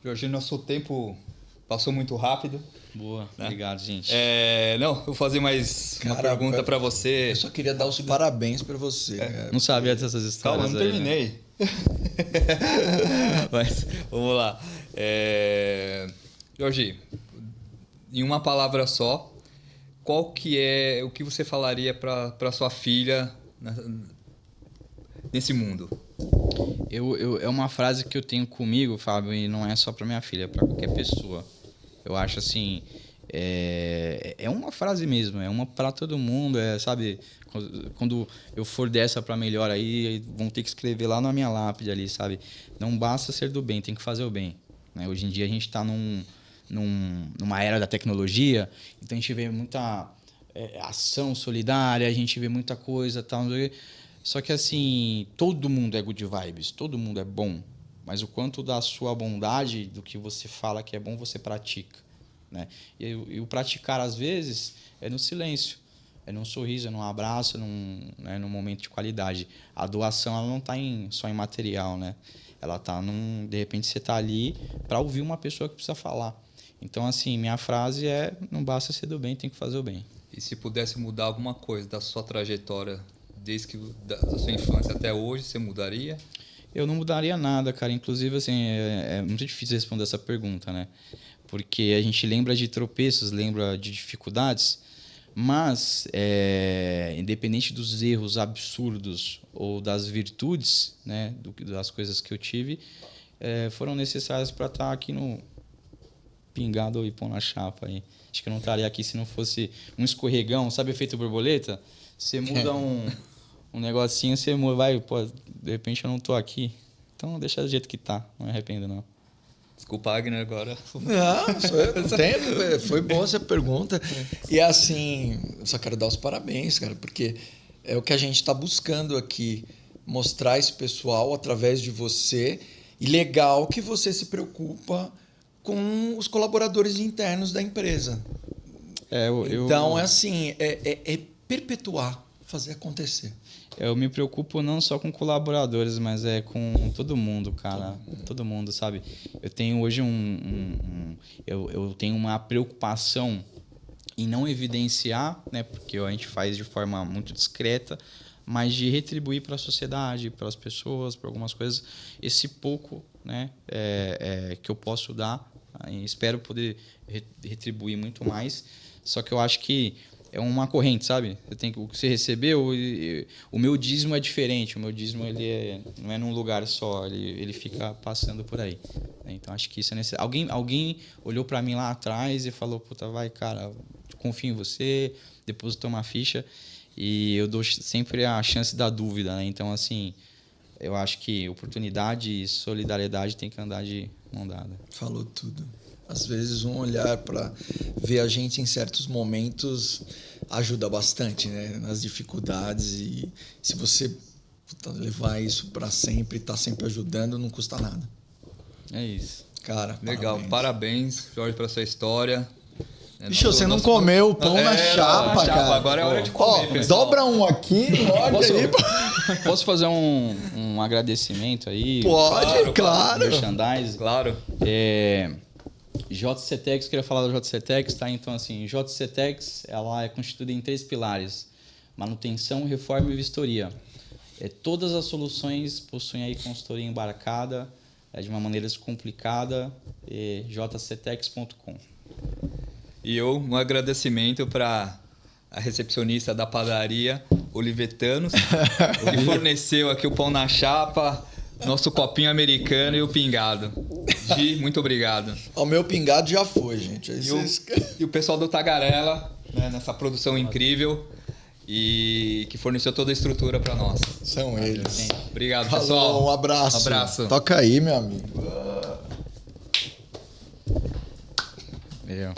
Jorge, nosso tempo passou muito rápido. Boa, né? Obrigado, gente. Não, eu vou fazer mais uma pergunta para você. Eu só queria dar os parabéns para você. Não sabia dessas histórias. Calma, não terminei. Né? Mas, vamos lá. Jorge, em uma palavra só, qual que é o que você falaria para sua filha nesse mundo? É uma frase que eu tenho comigo, Fábio, e não é só para minha filha, é para qualquer pessoa. Eu acho assim, é uma frase mesmo, é uma para todo mundo, sabe? Quando eu for dessa para melhor aí, vão ter que escrever lá na minha lápide ali, sabe? Não basta ser do bem, tem que fazer o bem, né? Hoje em dia a gente está numa era da tecnologia, então a gente vê muita ação solidária, a gente vê muita coisa, tal. Só que assim, todo mundo é good vibes, todo mundo é bom, mas o quanto da sua bondade, do que você fala que é bom, você pratica, né? E o praticar, às vezes, é no silêncio, é num sorriso, é num abraço, num momento de qualidade. A doação ela não está só em material, né? ela tá de repente você tá ali para ouvir uma pessoa que precisa falar. Então, assim, minha frase é: não basta ser do bem, tem que fazer o bem. E se pudesse mudar alguma coisa da sua trajetória, desde que da sua infância até hoje, você mudaria? Eu não mudaria nada, cara. Inclusive, assim, é muito difícil responder essa pergunta, né? Porque a gente lembra de tropeços, lembra de dificuldades, mas, independente dos erros absurdos ou das virtudes, né, das coisas que eu tive, foram necessárias para estar aqui no pingado e pão na chapa. Aí. Acho que eu não estaria aqui se não fosse um escorregão, sabe, efeito borboleta? Você muda um negocinho, você vai, pô, de repente eu não tô aqui. Então deixa do jeito que tá, não me arrependo não. Desculpa, Agner, agora. Não, foi boa essa pergunta. E assim, eu só quero dar os parabéns, cara, porque é o que a gente está buscando aqui, mostrar esse pessoal através de você. E legal que você se preocupa com os colaboradores internos da empresa. Então, é assim, é perpetuar, fazer acontecer. Eu me preocupo não só com colaboradores, mas com todo mundo, cara. Todo mundo, sabe? Eu tenho hoje eu tenho uma preocupação em não evidenciar, né? Porque a gente faz de forma muito discreta, mas de retribuir para a sociedade, para as pessoas, para algumas coisas, esse pouco, né? Que eu posso dar. Espero poder retribuir muito mais. Só que eu acho que é uma corrente, sabe? O que você recebeu, o meu dízimo é diferente. O meu dízimo não é num lugar só, ele fica passando por aí. Então acho que isso é necessário. Alguém olhou para mim lá atrás e falou: puta, vai, cara, confio em você, depositou uma ficha. E eu dou sempre a chance da dúvida, né? Então, assim, eu acho que oportunidade e solidariedade tem que andar de mão dada. Falou tudo. Às vezes um olhar para ver a gente em certos momentos ajuda bastante, né? Nas dificuldades, e se você levar isso para sempre, estar sempre ajudando, não custa nada. É isso. Cara, legal. Parabéns, Jorge, pela sua história. Bicho, você não comeu o pão na chapa, cara. Agora é hora de comer, pessoal. Dobra um aqui, Posso fazer um agradecimento aí? Pode, claro. Merchandise. Claro. JCTEX, queria falar da JCTEX, tá? Então, assim, JCTEX, ela é constituída em 3 pilares: manutenção, reforma e vistoria. Todas as soluções possuem aí consultoria embarcada, de uma maneira descomplicada, jctex.com. E um agradecimento para a recepcionista da padaria, Olivetanos, que forneceu aqui o pão na chapa, nosso copinho americano e o pingado. Gi, muito obrigado. O meu pingado já foi, gente. E o pessoal do Tagarela, né, nessa produção incrível, e que forneceu toda a estrutura para nós. São eles. Obrigado, Falou, pessoal. um abraço. Abraço. Toca aí, meu amigo. Valeu.